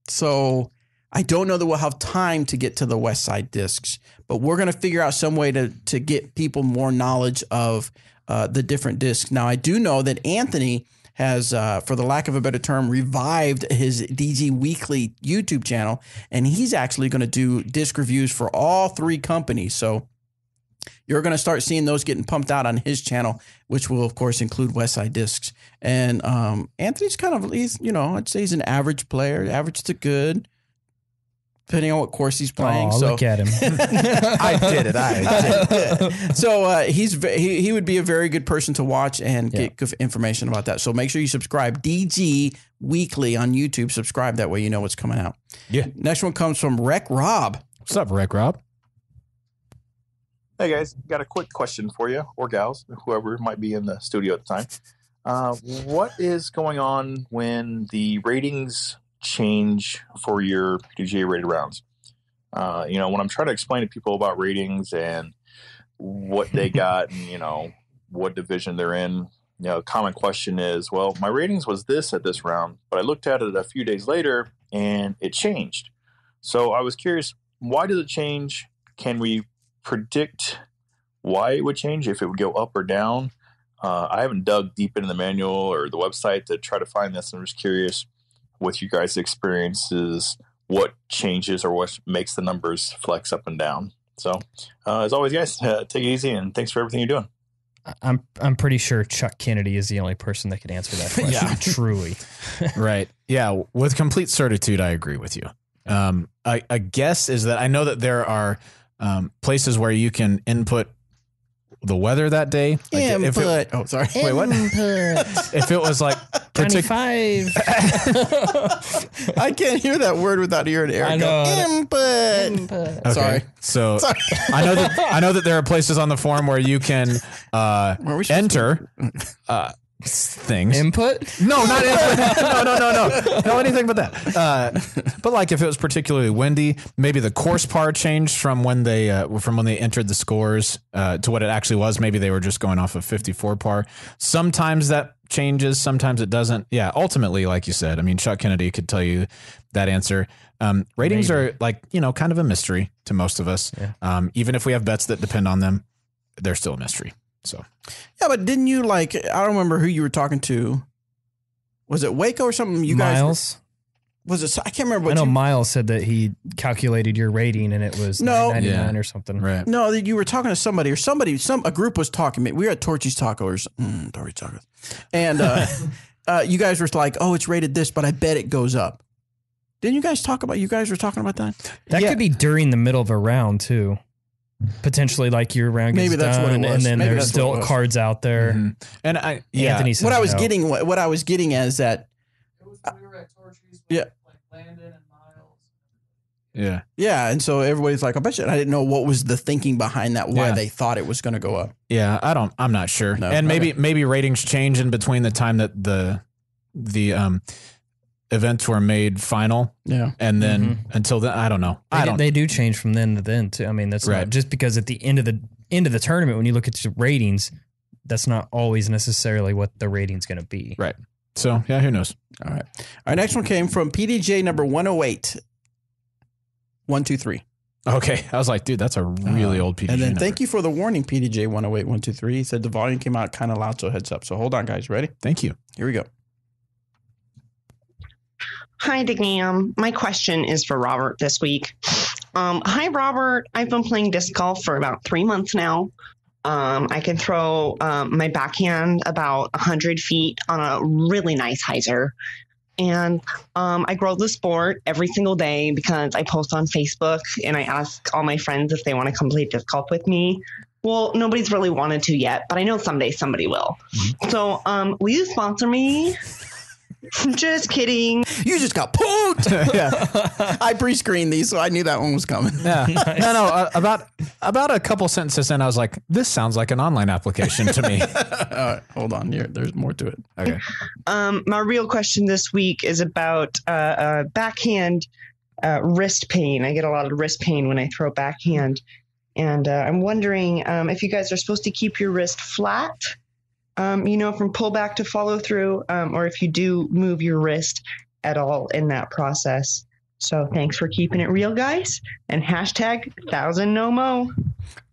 So I don't know that we'll have time to get to the West Side discs, but we're going to figure out some way to get people more knowledge of the different discs. Now I do know that Anthony has, for the lack of a better term, revived his DG Weekly YouTube channel, and he's actually going to do disc reviews for all 3 companies. So you're going to start seeing those getting pumped out on his channel, which will, of course, include Westside Discs. And Anthony's I'd say he's an average player, average to good, depending on what course he's playing. Oh, so look at him. I did it. So he would be a very good person to watch and get good information about that. So make sure you subscribe. DG Weekly on YouTube. Subscribe. That way you know what's coming out. Yeah. Next one comes from Rec Rob. What's up, Rec Rob? Hey guys, got a quick question for you, or gals, whoever might be in the studio at the time. What is going on when the ratings change for your PDGA rated rounds? When I'm trying to explain to people about ratings and what they got and, what division they're in, common question is, well, my ratings was this at this round, but I looked at it a few days later and it changed. So I was curious, why did it change? Can we predict why it would change, if it would go up or down? I haven't dug deep into the manual or the website to try to find this. I'm just curious with you guys' experiences, what changes or what makes the numbers flex up and down. So as always, guys, take it easy and thanks for everything you're doing. I'm pretty sure Chuck Kennedy is the only person that could answer that question. Yeah. Truly. Right. Yeah. With complete certitude, I agree with you. I guess is that I know that there are places where you can input the weather that day. Like Input. Sorry. Wait, what? If it was like 25. I can't hear that word without hearing Eric I know. go, input. Okay. Sorry. So I know that there are places on the forum where you can enter things. Input? No, not input. No, anything but that. But like if it was particularly windy, maybe the course par changed from when they entered the scores to what it actually was. Maybe they were just going off of 54 par. Sometimes that changes, sometimes it doesn't. Yeah, ultimately, like you said, I mean, Chuck Kennedy could tell you that answer. Ratings are like, kind of a mystery to most of us. Yeah. Even if we have bets that depend on them, they're still a mystery. So, yeah, but didn't you I don't remember who you were talking to. Was it Waco or something? You Miles? Was it? I can't remember. I know Miles said that he calculated your rating and it was 999 or something. Right. No, that you were talking to somebody or a group was talking. We were at Torchy's Tacos, Torchy's Tacos, and you guys were like, "Oh, it's rated this, but I bet it goes up." Didn't you guys talk about? You guys were talking about that. That could be during the middle of a round too. Potentially, like your round gets maybe that's done, what it was. and then Maybe there's still cards out there. Mm-hmm. And Anthony says what I was no. getting, what I was getting at is that It was when we were at Torchy's with, Yeah. like Landon and Miles. Yeah. and so everybody's like, I bet you. I didn't know what was the thinking behind that. Why they thought it was going to go up. Yeah, I'm not sure. No, and okay. maybe ratings change in between the time that the events were made final. Yeah. And then until then, I don't know. They do change from then to then too. I mean, that's Right. not just because at the end of the tournament, when you look at your ratings, that's not always necessarily what the rating's going to be. Right. So yeah, who knows? All right. Our next one came from PDJ number 108. 123. Okay. I was like, dude, that's a really old PDJ And then number. thank you for the warning, PDJ 108 123. He said the volume came out kind of loud, so heads up. So hold on, guys. Ready? Thank you. Here we go. Hi, DeGam. My question is for Robert this week. Hi, Robert. I've been playing disc golf for about 3 months now. I can throw my backhand about 100 feet on a really nice hyzer. And I grow the sport every single day because I post on Facebook and I ask all my friends if they want to come play disc golf with me. Well, nobody's really wanted to yet, but I know someday somebody will. So will you sponsor me? Just kidding. You just got punked. Yeah. I pre-screened these, so I knew that one was coming. Yeah. Nice. No. About a couple sentences in, I was like, this sounds like an online application to me. Hold on. There's more to it. Okay. My real question this week is about backhand wrist pain. I get a lot of wrist pain when I throw backhand. And I'm wondering if you guys are supposed to keep your wrist flat, from pullback to follow through, or if you do move your wrist at all in that process. So thanks for keeping it real, guys. And hashtag 1000NoMo.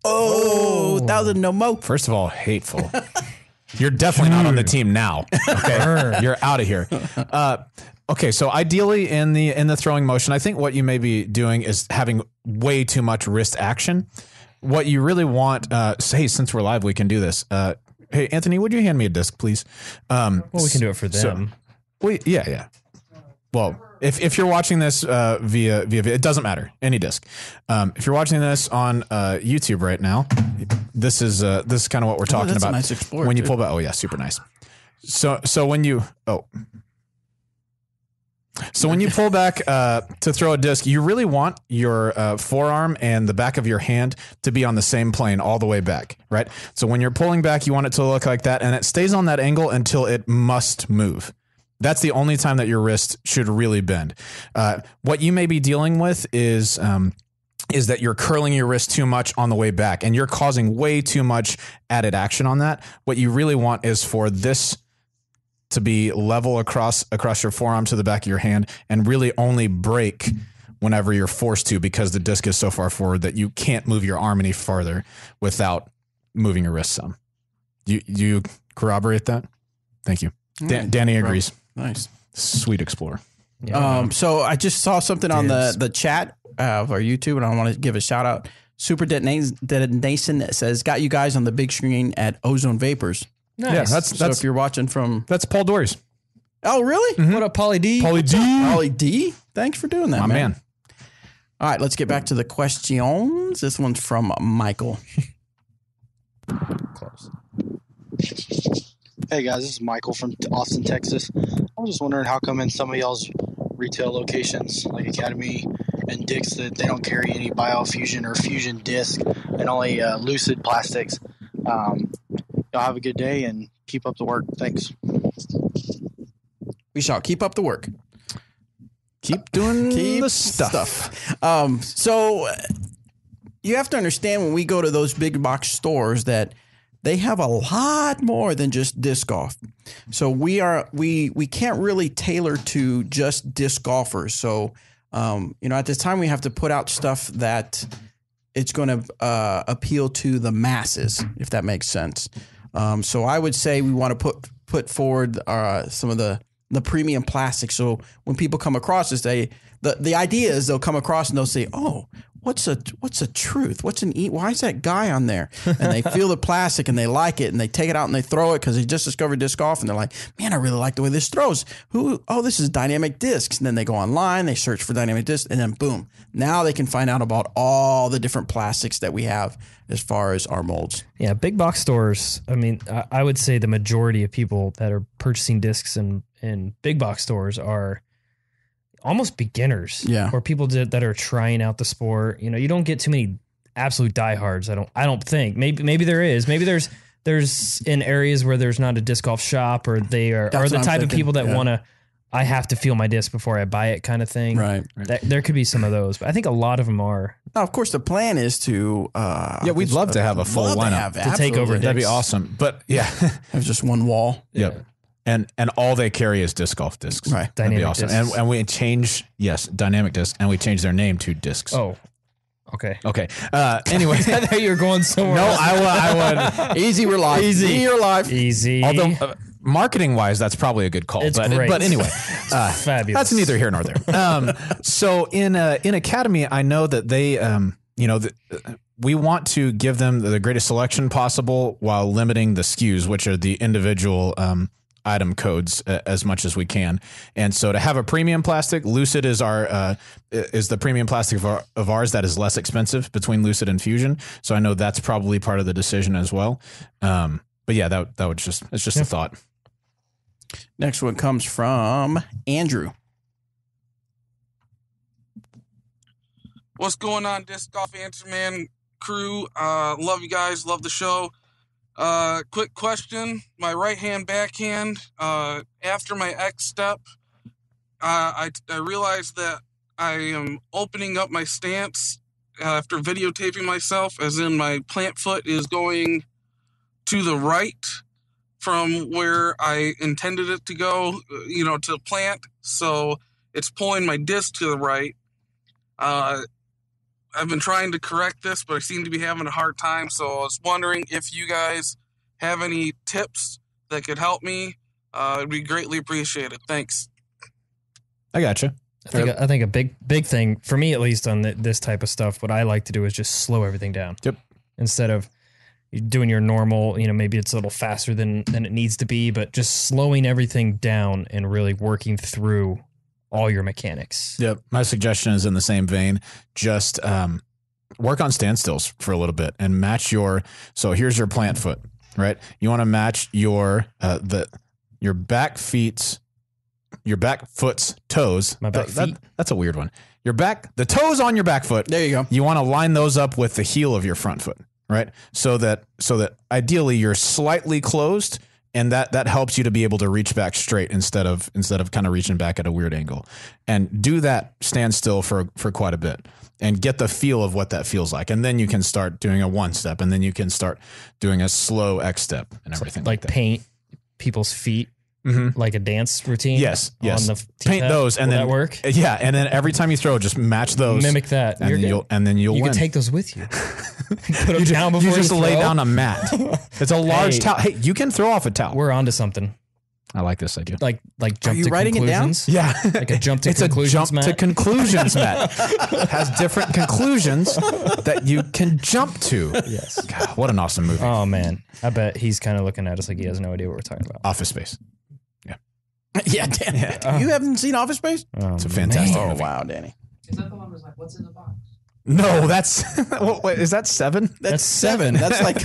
Oh, 1000NoMo. First of all, hateful. You're definitely not on the team now. Okay. You're out of here. Okay, so ideally in the throwing motion, I think what you may be doing is having way too much wrist action. What you really want, hey, since we're live, we can do this. Hey, Anthony, would you hand me a disc, please? Well, we can do it for them. Yeah. Well, if you're watching this via, it doesn't matter, any disc. If you're watching this on YouTube right now, this is kind of what we're talking about. Nice Explorer, when you pull back, oh yeah, super nice. So when you when you pull back to throw a disc, you really want your forearm and the back of your hand to be on the same plane all the way back, right? So when you're pulling back, you want it to look like that, and it stays on that angle until it must move. That's the only time that your wrist should really bend. What you may be dealing with is that you're curling your wrist too much on the way back, and you're causing way too much added action on that. What you really want is for this to be level across your forearm to the back of your hand, and really only break whenever you're forced to, because the disc is so far forward that you can't move your arm any farther without moving your wrist some. Do you corroborate that? Thank you. Danny agrees. Nice. Sweet Explorer. Yeah. So I just saw something on the chat of our YouTube, and I want to give a shout out. Super Detonation that says, got you guys on the big screen at Ozone Vapors. Nice. Yeah, So if you're watching from... That's Paul Dories. Oh, really? Mm-hmm. What up, Pauly D? Pauly D? Thanks for doing that, My man. All right, let's get back to the questions. This one's from Michael. Close. Hey guys, this is Michael from Austin, Texas. I was just wondering how come in some of y'all's retail locations, like Academy and Dick's, that they don't carry any biofusion or fusion disc and only lucid plastics. Y'all have a good day and keep up the work. Thanks. We shall keep up the work. Keep doing the stuff. So you have to understand, when we go to those big box stores, that they have a lot more than just disc golf. So we can't really tailor to just disc golfers. So at this time we have to put out stuff that it's going to appeal to the masses, if that makes sense. So I would say we want to put forward some of the premium plastics. So when people come across this, the idea is they'll come across and they'll say, "Oh, what's a truth? Why is that guy on there?" And they feel the plastic and they like it, and they take it out and they throw it because they just discovered disc golf, and they're like, "Man, I really like the way this throws. This is dynamic discs." And then they go online, they search for dynamic discs, and then boom, now they can find out about all the different plastics that we have as far as our molds. Yeah, big box stores. I mean, I would say the majority of people that are purchasing discs in big box stores are almost beginners, or people that are trying out the sport. You don't get too many absolute diehards. I don't think. Maybe there is. Maybe there's in areas where there's not a disc golf shop, or they are the type of people that want to. I have to feel my disc before I buy it, kind of thing. Right. There could be some of those, but I think a lot of them are. Now, of course, the plan is to. We'd love to have a full lineup to take over. That'd be awesome. But yeah, have just one wall. Yep. And all they carry is disc golf discs. Right. That'd be Dynamic awesome. discs. And we change, dynamic discs, and we change their name to discs. Oh, okay. Okay. Anyway. I thought you were going somewhere. No, else. I would. Easy, we're live. Easy. You're live. Easy. Although marketing wise, that's probably a good call. It's but great. but anyway, Fabulous. that's neither here nor there. So in Academy, I know that they we want to give them the greatest selection possible while limiting the SKUs, which are the individual item codes, as much as we can. And so to have a premium plastic, Lucid is the premium plastic of ours that is less expensive between Lucid and Fusion. So I know that's probably part of the decision as well. But yeah, that would it's just a thought. Next one comes from Andrew. What's going on, Disc Golf Answer Man crew? Love you guys. Love the show. Quick question. My right hand backhand, after my X step, I realized that I am opening up my stance after videotaping myself, as in my plant foot is going to the right from where I intended it to go, to plant. So it's pulling my disc to the right. I've been trying to correct this, but I seem to be having a hard time. So I was wondering if you guys have any tips that could help me. It'd be greatly appreciated. Thanks. I gotcha. I think a big thing for me, at least on this type of stuff, what I like to do is just slow everything down. Yep. Instead of doing your normal, maybe it's a little faster than it needs to be, but just slowing everything down and really working through all your mechanics. Yep. My suggestion is in the same vein. Just work on standstills for a little bit and match so here's your plant foot, right? You want to match your back foot's toes. My back feet? That's a weird one. The toes on your back foot. There you go. You want to line those up with the heel of your front foot, right? So that ideally you're slightly closed, and that helps you to be able to reach back straight instead of kind of reaching back at a weird angle. And do that stand still for quite a bit and get the feel of what that feels like. And then you can start doing a one step, and then you can start doing a slow X step and everything like that. Paint people's feet. Mm-hmm. Like a dance routine. Yes. On the paint those, and Will then that work? Yeah, and then every time you throw, just match those, mimic that, and then you'll you win. can take those with you. Put them down before you just lay throw. down a mat. It's a large Hey. towel. Hey, you can throw off a towel. We're onto something. I like this idea. Like jump Are you to writing it down? conclusions. Yeah, like a jump to it's conclusions. a jump to conclusions, Matt. It has different conclusions that you can jump to. Yes. God, what an awesome movie. Oh man, I bet he's kind of looking at us like he has no idea what we're talking about. Office Space. Yeah, Danny. You haven't seen Office Space? It's a fantastic Oh, movie. wow, Danny. Is that the one that's like, what's in the box? No, that's wait, is that 7? That's 7. That's like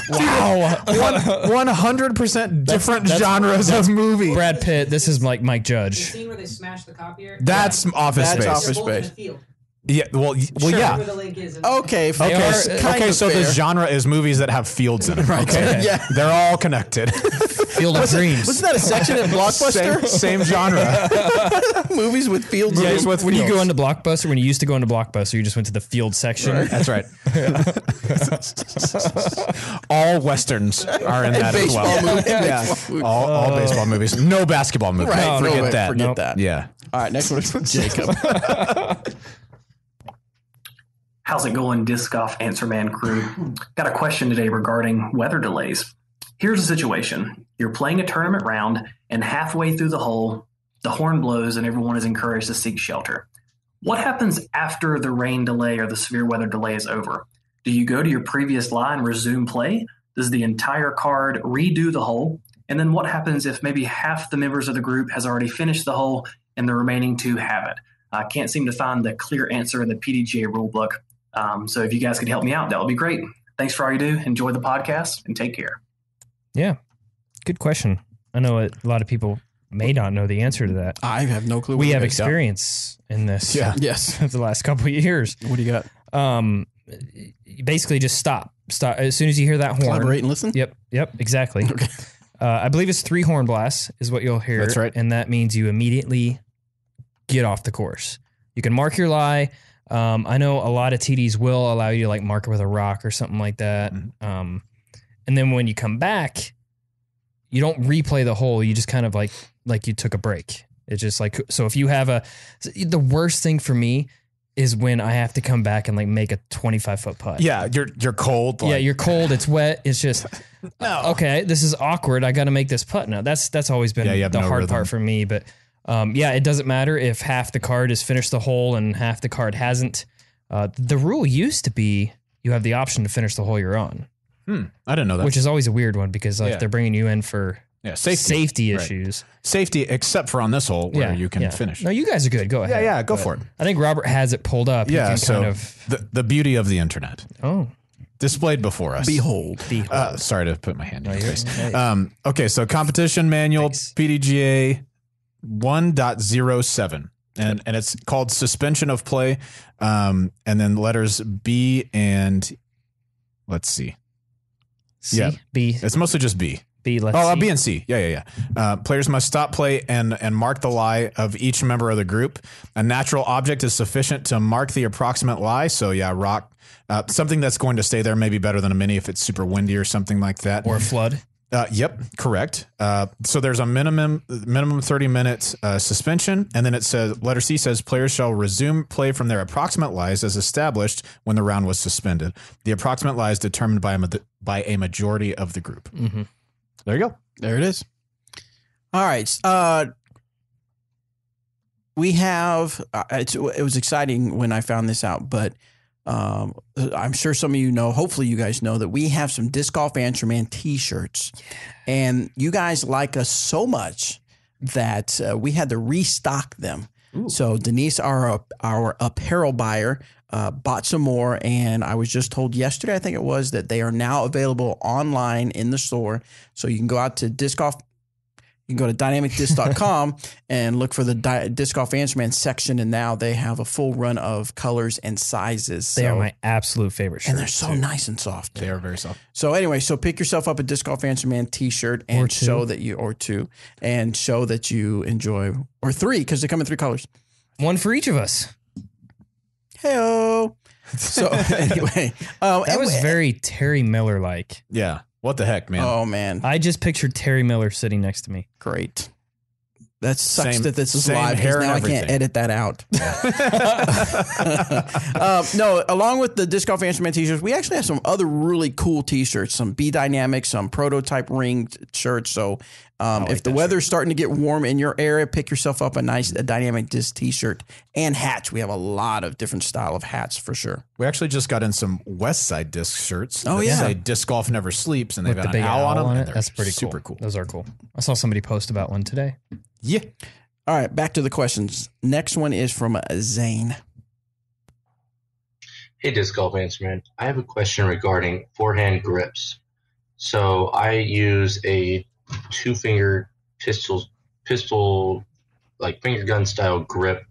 wow, 100% different genres of movie. Brad Pitt. This is like Mike The Judge. scene where they smash the copier? That's Office That's Space. Office They're both in a Space. field. Yeah, well, yeah. Where the lake is. okay. They Okay. are- Kind of So fair. the genre is movies that have fields in them. Okay, Yeah. they're all connected. Field of Dreams. Wasn't that a section at Blockbuster? Same genre. Movies with fields. Yeah, in them. with when you fields. go into Blockbuster, when you used to go into Blockbuster, you just went to the field section. That's right. All westerns are in that as baseball well. movies. Yeah. Baseball movies. All baseball movies. No basketball movies. Right. No, forget no, that. Forget Nope. that. Yeah. All right. Next one is from Jacob. How's it going, Disc Golf Answer Man crew? Got a question today regarding weather delays. Here's the situation. You're playing a tournament round, and halfway through the hole, the horn blows and everyone is encouraged to seek shelter. What happens after the rain delay or the severe weather delay is over? Do you go to your previous lie and resume play? Does the entire card redo the hole? And then what happens if maybe half the members of the group has already finished the hole and the remaining 2 haven't? I can't seem to find the clear answer in the PDGA rulebook. So if you guys could help me out, that would be great. Thanks for all you do. Enjoy the podcast and take care. Yeah, good question. I know a lot of people may not know the answer to that. I have no clue. We what have to make up. experience in this. Yeah. Yes. The last couple of years. What do you got? You basically just stop as soon as you hear that horn. Collaborate and listen. Yep, exactly. Okay. I believe it's 3 horn blasts is what you'll hear. That's right. And that means you immediately get off the course. You can mark your lie. I know a lot of TDs will allow you to like mark it with a rock or something like that. Mm-hmm. And then when you come back, you don't replay the hole. You just kind of like you took a break. It's just like, so if you have the worst thing for me is when I have to come back and like make a 25-foot putt. Yeah, you're cold. Yeah, you're cold. It's wet. It's just okay. This is awkward. I got to make this putt now. That's always been the hard part for me. But it doesn't matter if half the card has finished the hole and half the card hasn't. The rule used to be you have the option to finish the hole you're on. I didn't know that. Which is always a weird one because they're bringing you in for safety issues. Right. Safety, except for on this hole where you can finish. No, you guys are good. Go ahead. Yeah, go for it. I think Robert has it pulled up. Yeah, so the beauty of the internet. Oh. Displayed before us. Behold. Sorry to put my hand in your face. Okay, so competition manual, PDGA 1.07. And it's called suspension of play. And then letters B and let's see. C? B. It's mostly just B. B, let's see. B and C. Yeah. Players must stop play and mark the lie of each member of the group. A natural object is sufficient to mark the approximate lie. So rock. Something that's going to stay there may be better than a mini if it's super windy or something like that. Or a flood. Yep, correct. So there's a minimum 30-minute suspension, and then it says letter C says players shall resume play from their approximate lies as established when the round was suspended. The approximate lie is determined by a majority of the group. Mm-hmm. There you go. There it is. All right. We have. It was exciting when I found this out, but. I'm sure some of you know, hopefully you guys know that we have some Disc Golf Answer Man t-shirts and you guys like us so much that we had to restock them. Ooh. So Denise, our apparel buyer, bought some more, and I was just told yesterday, I think it was, that they are now available online in the store. So you can go out to Disc Golf. You can go to dynamicdisc.com and look for the Disc Golf Answer Man section, and now they have a full run of colors and sizes. They are my absolute favorite shirts. And they're so nice and soft. They are very soft. So anyway, pick yourself up a Disc Golf Answer Man t-shirt and show that you enjoy, or three, because they come in three colors. One for each of us. Hey-o. So anyway. That was very Terry Miller-like. Yeah. What the heck, man? Oh, man. I just pictured Terry Miller sitting next to me. Great. That sucks that this is live because now I can't edit that out. No, along with the Disc Golf Answer Man t-shirts, we actually have some other really cool t-shirts, some B Dynamic, some prototype ring shirts. So if the weather's starting to get warm in your area, pick yourself up a Dynamic Disc t-shirt and hats. We have a lot of different style of hats for sure. We actually just got in some West Side Disc shirts. Oh, yeah. Say Disc Golf Never Sleeps, and they've got the an owl on them. That's pretty super cool. Those are cool. I saw somebody post about one today. Yeah. All right, back to the questions. Next one is from Zane. Hey, Disc Golf Answer Man. I have a question regarding forehand grips. So I use a two-finger pistol, like finger gun style grip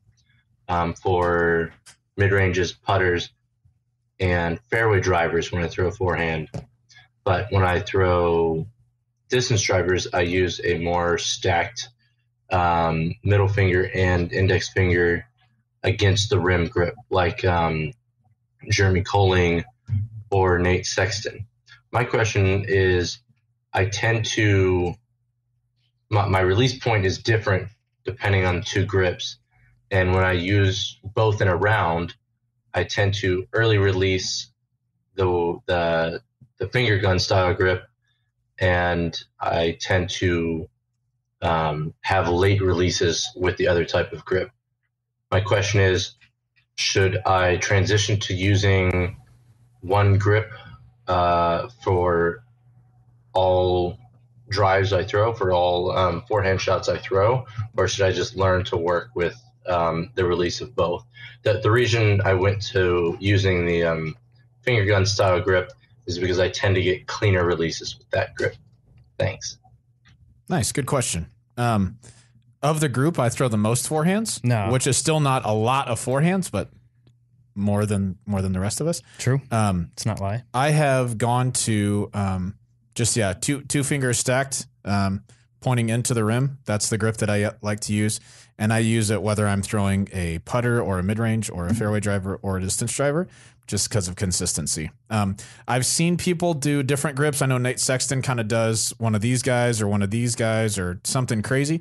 for mid-ranges, putters, and fairway drivers when I throw forehand. But when I throw distance drivers, I use a more stacked middle finger and index finger against the rim grip, like Jeremy Colling or Nate Sexton. My question is, I tend to, my release point is different depending on the two grips. And when I use both in a round, I tend to early release the finger gun style grip, and I tend to have late releases with the other type of grip. My question is, should I transition to using one grip for all drives I throw, for all forehand shots I throw, or should I just learn to work with the release of both? The reason I went to using the finger gun style grip is because I tend to get cleaner releases with that grip. Thanks. Nice. Good question. Of the group, I throw the most forehands, which is still not a lot of forehands, but more than the rest of us. True. It's not lie. I have gone to two fingers stacked, pointing into the rim. That's the grip that I like to use. And I use it whether I'm throwing a putter or a mid-range or a fairway driver or a distance driver, just because of consistency. I've seen people do different grips. I know Nate Sexton kind of does one of these guys or one of these guys or something crazy.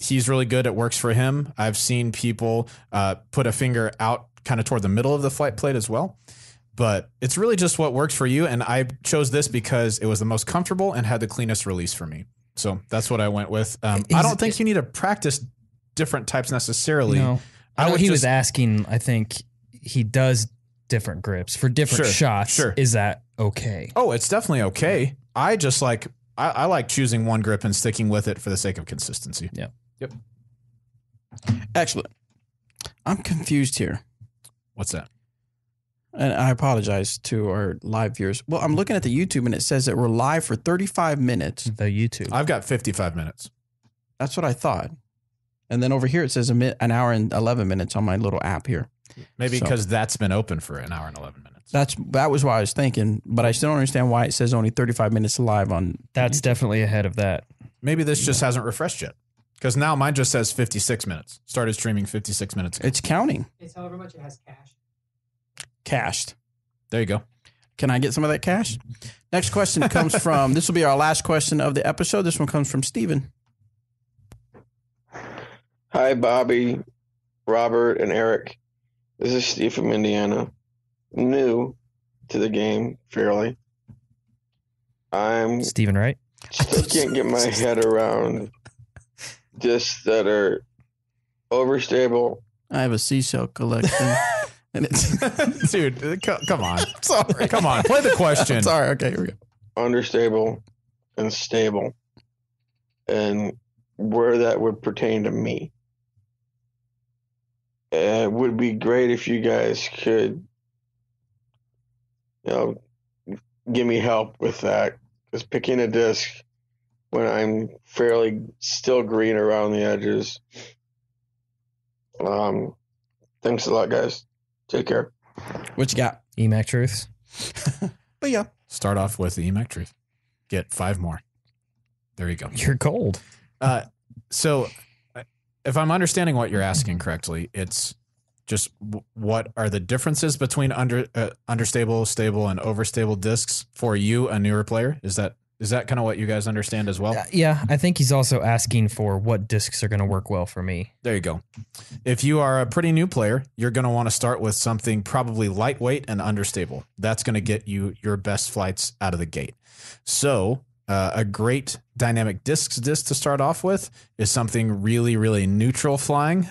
He's really good. It works for him. I've seen people put a finger out kind of toward the middle of the flight plate as well. But it's really just what works for you. And I chose this because it was the most comfortable and had the cleanest release for me. So that's what I went with. I don't think you need to practice different types necessarily. No. I know he was asking, I think he does different grips for different shots. Sure. Is that okay? Oh, it's definitely okay. I just like, I like choosing one grip and sticking with it for the sake of consistency. Yeah. Yep. Excellent. I'm confused here. What's that? And I apologize to our live viewers. Well, I'm looking at the YouTube and it says that we're live for 35 minutes. The YouTube. I've got 55 minutes. That's what I thought. And then over here it says an hour and 11 minutes on my little app here. Maybe because that's been open for an hour and 11 minutes. That was what I was thinking, but I still don't understand why it says only 35 minutes live on. That's YouTube. Definitely ahead of that. Maybe this just hasn't refreshed yet. Because now mine just says 56 minutes. Started streaming 56 minutes ago. It's counting. It's however much it has cash. Cashed. There you go. Can I get some of that cash? Next question comes from, this will be our last question of the episode. This one comes from Steven. Hi, Bobby, Robert, and Eric. This is Steve from Indiana. New to the game, fairly. I'm Steven, right? Still can't get my head around discs that are overstable. I have a seashell collection. And it's dude, come on. Sorry. Come on. Play the question. I'm sorry. Okay, here we go. Understable and stable. And where that would pertain to me. It would be great if you guys could, give me help with that. Because picking a disc when I'm fairly still green around the edges. Thanks a lot, guys. Take care. What you got? EMAC truths. But yeah. Start off with the EMAC truth. Get 5 more. There you go. You're gold. So if I'm understanding what you're asking correctly, it's just what are the differences between understable, stable, and overstable discs for you, a newer player? Is that kind of what you guys understand as well? Yeah, I think he's also asking for what discs are going to work well for me. There you go. If you are a pretty new player, you're going to want to start with something probably lightweight and understable. That's going to get you your best flights out of the gate. So a great dynamic disc to start off with is something really, really neutral flying,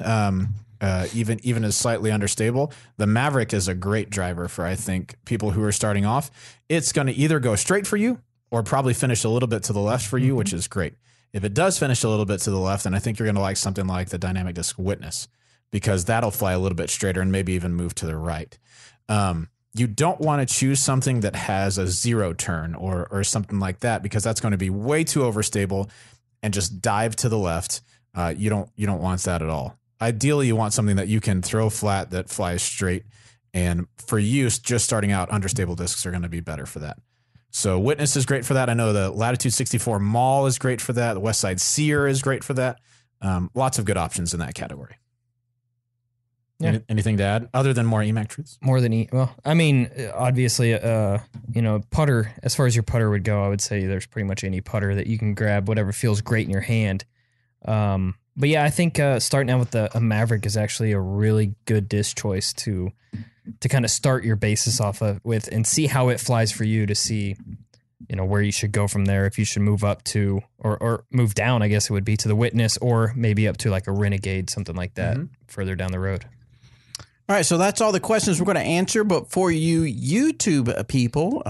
even as slightly understable. The Maverick is a great driver for, I think, people who are starting off. It's going to either go straight for you or probably finish a little bit to the left for you, which is great. If it does finish a little bit to the left, then I think you're going to like something like the Dynamic Disc Witness, because that'll fly a little bit straighter and maybe even move to the right. You don't want to choose something that has a 0 turn or something like that, because that's going to be way too overstable and just dive to the left. You don't want that at all. Ideally, you want something that you can throw flat that flies straight. And for use, just starting out, understable discs are going to be better for that. So Witness is great for that. I know the Latitude 64 Mall is great for that. The Westside Seer is great for that. Lots of good options in that category. Yeah. Anything to add other than more EMAC truths? More than well, I mean, obviously, putter. As far as your putter would go, I would say there's pretty much any putter that you can grab, whatever feels great in your hand. But yeah, I think starting out with a Maverick is actually a really good disc choice to kind of start your basis off of with and see how it flies for you, to see, where you should go from there. If you should move up to or move down, I guess it would be to the Witness, or maybe up to like a Renegade, something like that, further down the road. All right, so that's all the questions we're going to answer. But for you YouTube people,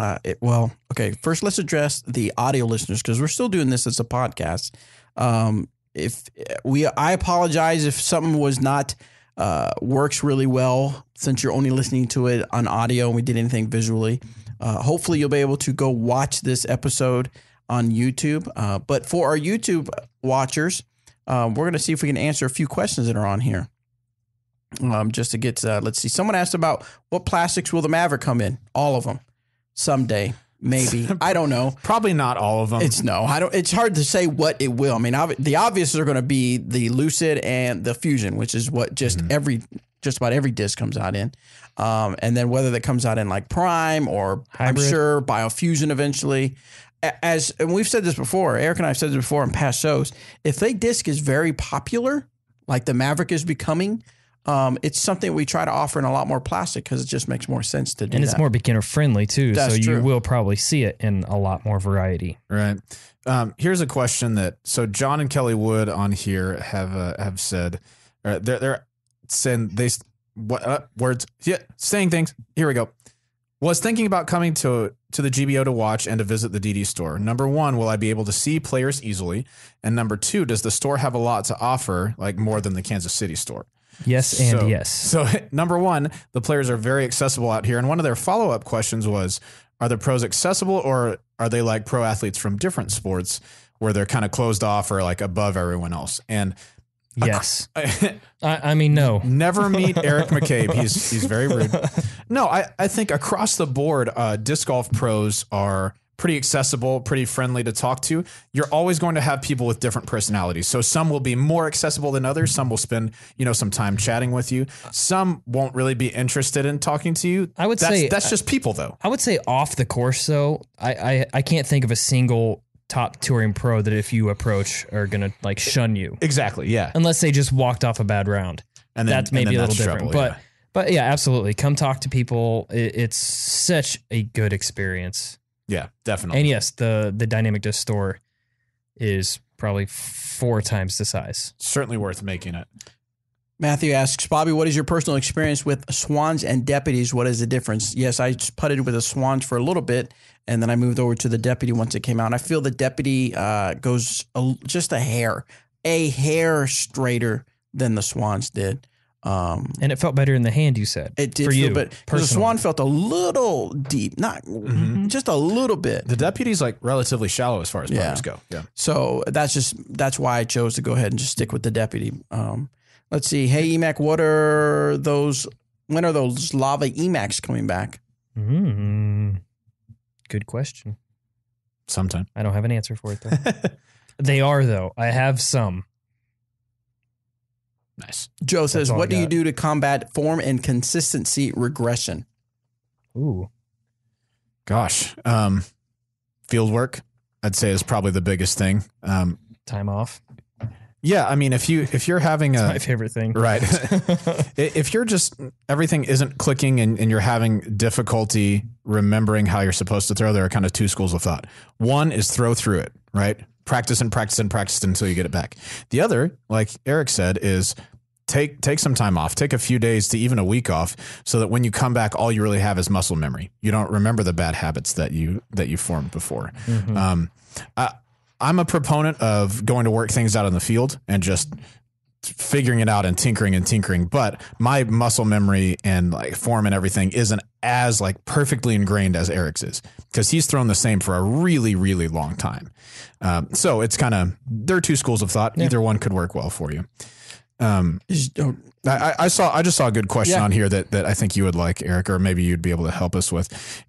first let's address the audio listeners, because we're still doing this as a podcast. I apologize if something was not works really well, since you're only listening to it on audio and we did anything visually. Hopefully you'll be able to go watch this episode on YouTube. But for our YouTube watchers, we're going to see if we can answer a few questions that are on here. Just to get, let's see. Someone asked about what plastics will the Maverick come in? All of them. Someday. Maybe. I don't know. Probably not all of them. It's hard to say what it will. I mean, the obvious are going to be the Lucid and the Fusion, which is what just about every disc comes out in. And then whether that comes out in like Prime or Hybrid. I'm sure BioFusion eventually. And we've said this before, Eric and I have said this before in past shows, if a disc is very popular, like the Maverick is becoming, it's something we try to offer in a lot more plastic because it just makes more sense to do And it's more beginner friendly too. That's so true. you will probably see it in a lot more variety. Right. Here's a question so John and Kelly Wood on here have said, they're saying words, saying things. Here we go. Was thinking about coming to the GBO to watch and to visit the DD store. Number one, will I be able to see players easily? And number two, does the store have a lot to offer, like more than the Kansas City store? Yes and yes. So number one, the players are very accessible out here. And one of their follow-up questions was, are the pros accessible or are they like pro athletes from different sports where they're kind of closed off or like above everyone else? And yes. I mean, no. Never meet Eric McCabe. He's very rude. No, I think across the board, disc golf pros are pretty accessible, pretty friendly to talk to. You're always going to have people with different personalities. So some will be more accessible than others. Some will spend, some time chatting with you. Some won't really be interested in talking to you. I would say that's just people though. I would say off the course though, I can't think of a single top touring pro that if you approach are going to like shun you. Exactly. Yeah. Unless they just walked off a bad round. And then, that's maybe a little different. Trouble, but yeah, absolutely. Come talk to people. It's such a good experience. Yeah, definitely. And yes, the dynamic disc store is probably 4 times the size. Certainly worth making it. Matthew asks, Bobby, what is your personal experience with swans and deputies? What is the difference? Yes, I putted with the swans for a little bit, and then I moved over to the deputy once it came out. And I feel the deputy goes just a hair straighter than the swans did. And it felt better in the hand, you said. It did for feel you, better. The swan felt a little deep, not just a little bit. The deputy's like relatively shallow as far as putters go. Yeah. So that's why I chose to go ahead and just stick with the deputy. Let's see. Hey, EMAC, when are those lava EMACs coming back? Good question. Sometime. I don't have an answer for it though. They are though. I have some. Nice. Joe says, what do you do to combat form and consistency regression? Ooh. Gosh. Field work, I'd say, is probably the biggest thing. Time off. Yeah, I mean, if you're having my favorite thing, right? If you're just everything isn't clicking and you're having difficulty remembering how you're supposed to throw, there are kind of 2 schools of thought. One is throw through it, right? Practice and practice and practice until you get it back. The other, like Eric said, is take some time off, take a few days to even a week off, so that when you come back, all you really have is muscle memory. You don't remember the bad habits that you formed before. I'm a proponent of going to work things out in the field and just figuring it out and tinkering. But my muscle memory and like form and everything isn't as like perfectly ingrained as Eric's is, because he's thrown the same for a really, really long time. So it's kind of, there are 2 schools of thought. Yeah. Either one could work well for you. I just saw a good question on here that I think you would like, Eric, or maybe you'd be able to help us with.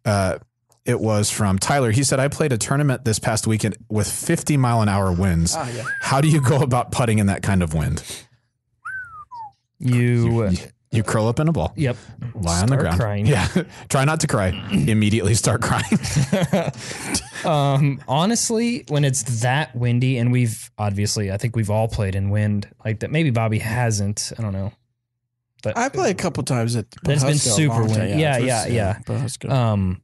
It was from Tyler. He said, I played a tournament this past weekend with 50-mile-an-hour winds. How do you go about putting in that kind of wind? You You curl up in a ball. Yep. Lie on the ground. Crying. Yeah. Try not to cry. Immediately start crying. Honestly, when it's that windy, and I think we've all played in wind like that. Maybe Bobby hasn't. I don't know. But I played a couple times at that's been super windy. Yeah. Pahusco.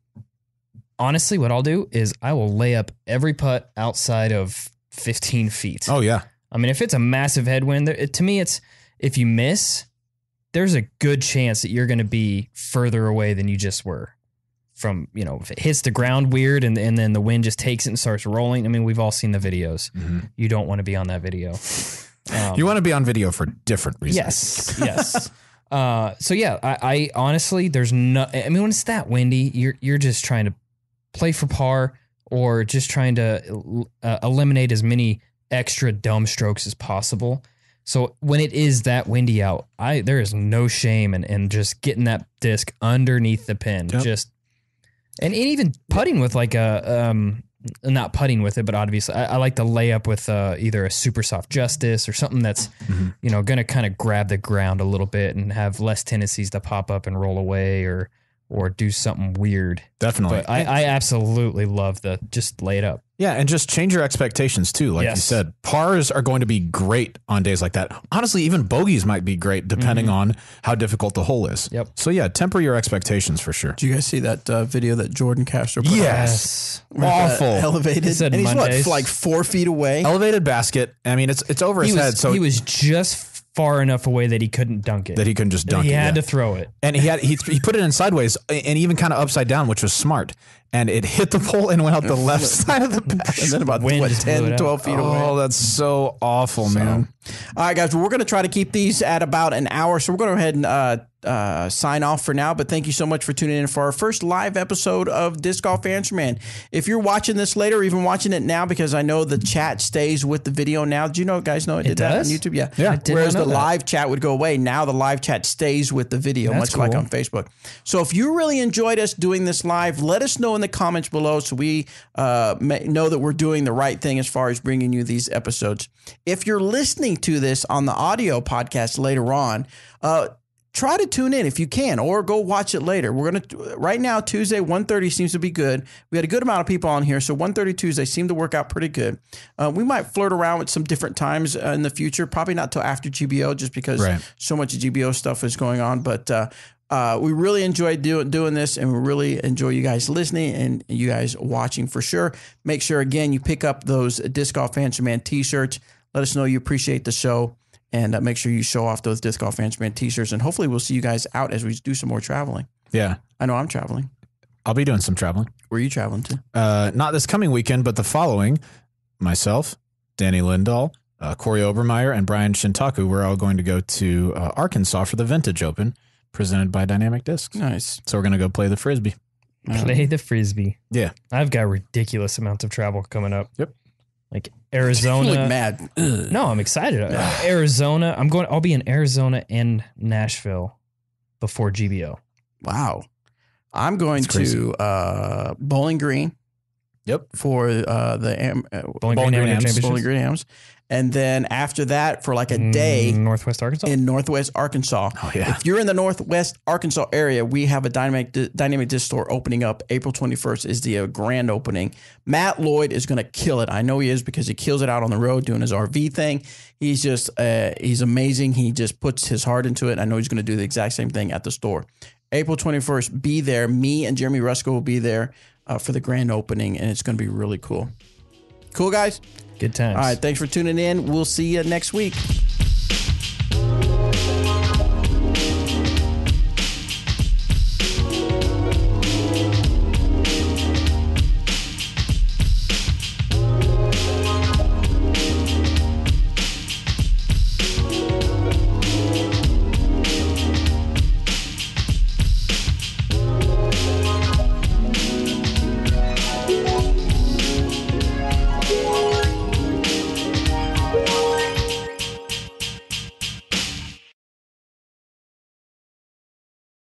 Honestly, what I'll do is I will lay up every putt outside of 15 feet. Oh, yeah. I mean, if it's a massive headwind, to me, it's if you miss, there's a good chance that you're going to be further away than you just were from, if it hits the ground weird and then the wind just takes it and starts rolling. I mean, we've all seen the videos. Mm-hmm. You don't want to be on that video. You want to be on video for different reasons. Yes. So yeah, I honestly, when it's that windy, you're just trying to play for par or just trying to eliminate as many extra dumb strokes as possible. So when it is that windy out, there is no shame in just getting that disc underneath the pin. Yep. Just And even putting with like a not putting with it, but obviously I like to lay up with either a super soft Justice or something that's going to kind of grab the ground a little bit and have less tendencies to pop up and roll away or do something weird. Definitely. But I absolutely love the just lay it up. Yeah, and just change your expectations too. Like you said, pars are going to be great on days like that. Honestly, even bogeys might be great depending on how difficult the hole is. Yep. So yeah, temper your expectations for sure. Did you guys see that video that Jordan Castro put Yes. on? Awful. Elevated. And he's what, like 4 feet away? Elevated basket. I mean, it's over his head. So he was just far enough away that he couldn't dunk it. That he couldn't just dunk it. He had to throw it. And he put it in sideways and even kind of upside down, which was smart. And it hit the pole and went out the left side of the basket. And then about 10, 12 feet away. Oh, that's so awful, man. All right, guys. Well, we're going to try to keep these at about an hour. So we're going to go ahead and sign off for now. But thank you so much for tuning in for our first live episode of Disc Golf Answer Man. If you're watching this later or even watching it now, because I know the chat stays with the video now. Did you know, guys know it did that on YouTube? Yeah. Whereas the live chat would go away. Now the live chat stays with the video, much like on Facebook. So if you really enjoyed us doing this live, let us know in the comments below so we know that we're doing the right thing as far as bringing you these episodes. If you're listening to this on the audio podcast later on, try to tune in if you can, or go watch it later. We're going to, right now, Tuesday, 1:30 seems to be good. We had a good amount of people on here, so 1:30 Tuesday seemed to work out pretty good. We might flirt around with some different times in the future, probably not till after GBO, just because so much GBO stuff is going on, but we really enjoyed doing this, and we really enjoy you guys listening and you guys watching for sure. Make sure, again, you pick up those Disc Golf Answer Man t-shirts. Let us know you appreciate the show, and make sure you show off those Disc Golf Answer Man t-shirts, and hopefully we'll see you guys out as we do some more traveling. Yeah. I know I'm traveling. I'll be doing some traveling. Where are you traveling to? Not this coming weekend, but the following. Myself, Danny Lindahl, Corey Obermeyer, and Brian Shintaku, we're all going to go to Arkansas for the Vintage Open, presented by Dynamic Discs. Nice. So we're going to go play the Frisbee. Play the Frisbee. Yeah. I've got ridiculous amounts of travel coming up. Yep. Like Arizona. You look mad. No, I'm excited. Arizona. I'll be in Arizona and Nashville before GBO. Wow. I'm going to Bowling Green. Yep. For the Bowling Green Championships. Bowling Green Hams. And then after that, for like a day. Northwest Arkansas? In Northwest Arkansas. Oh, yeah. If you're in the Northwest Arkansas area, we have a Dynamic Disc store opening up. April 21st is the grand opening. Matt Lloyd is going to kill it. I know he is, because he kills it out on the road doing his RV thing. He's just, he's amazing. He just puts his heart into it. I know he's going to do the exact same thing at the store. April 21st, be there. Me and Jeremy Rusko will be there for the grand opening, and it's going to be really cool. Cool, guys? Good times. All right, thanks for tuning in. We'll see you next week.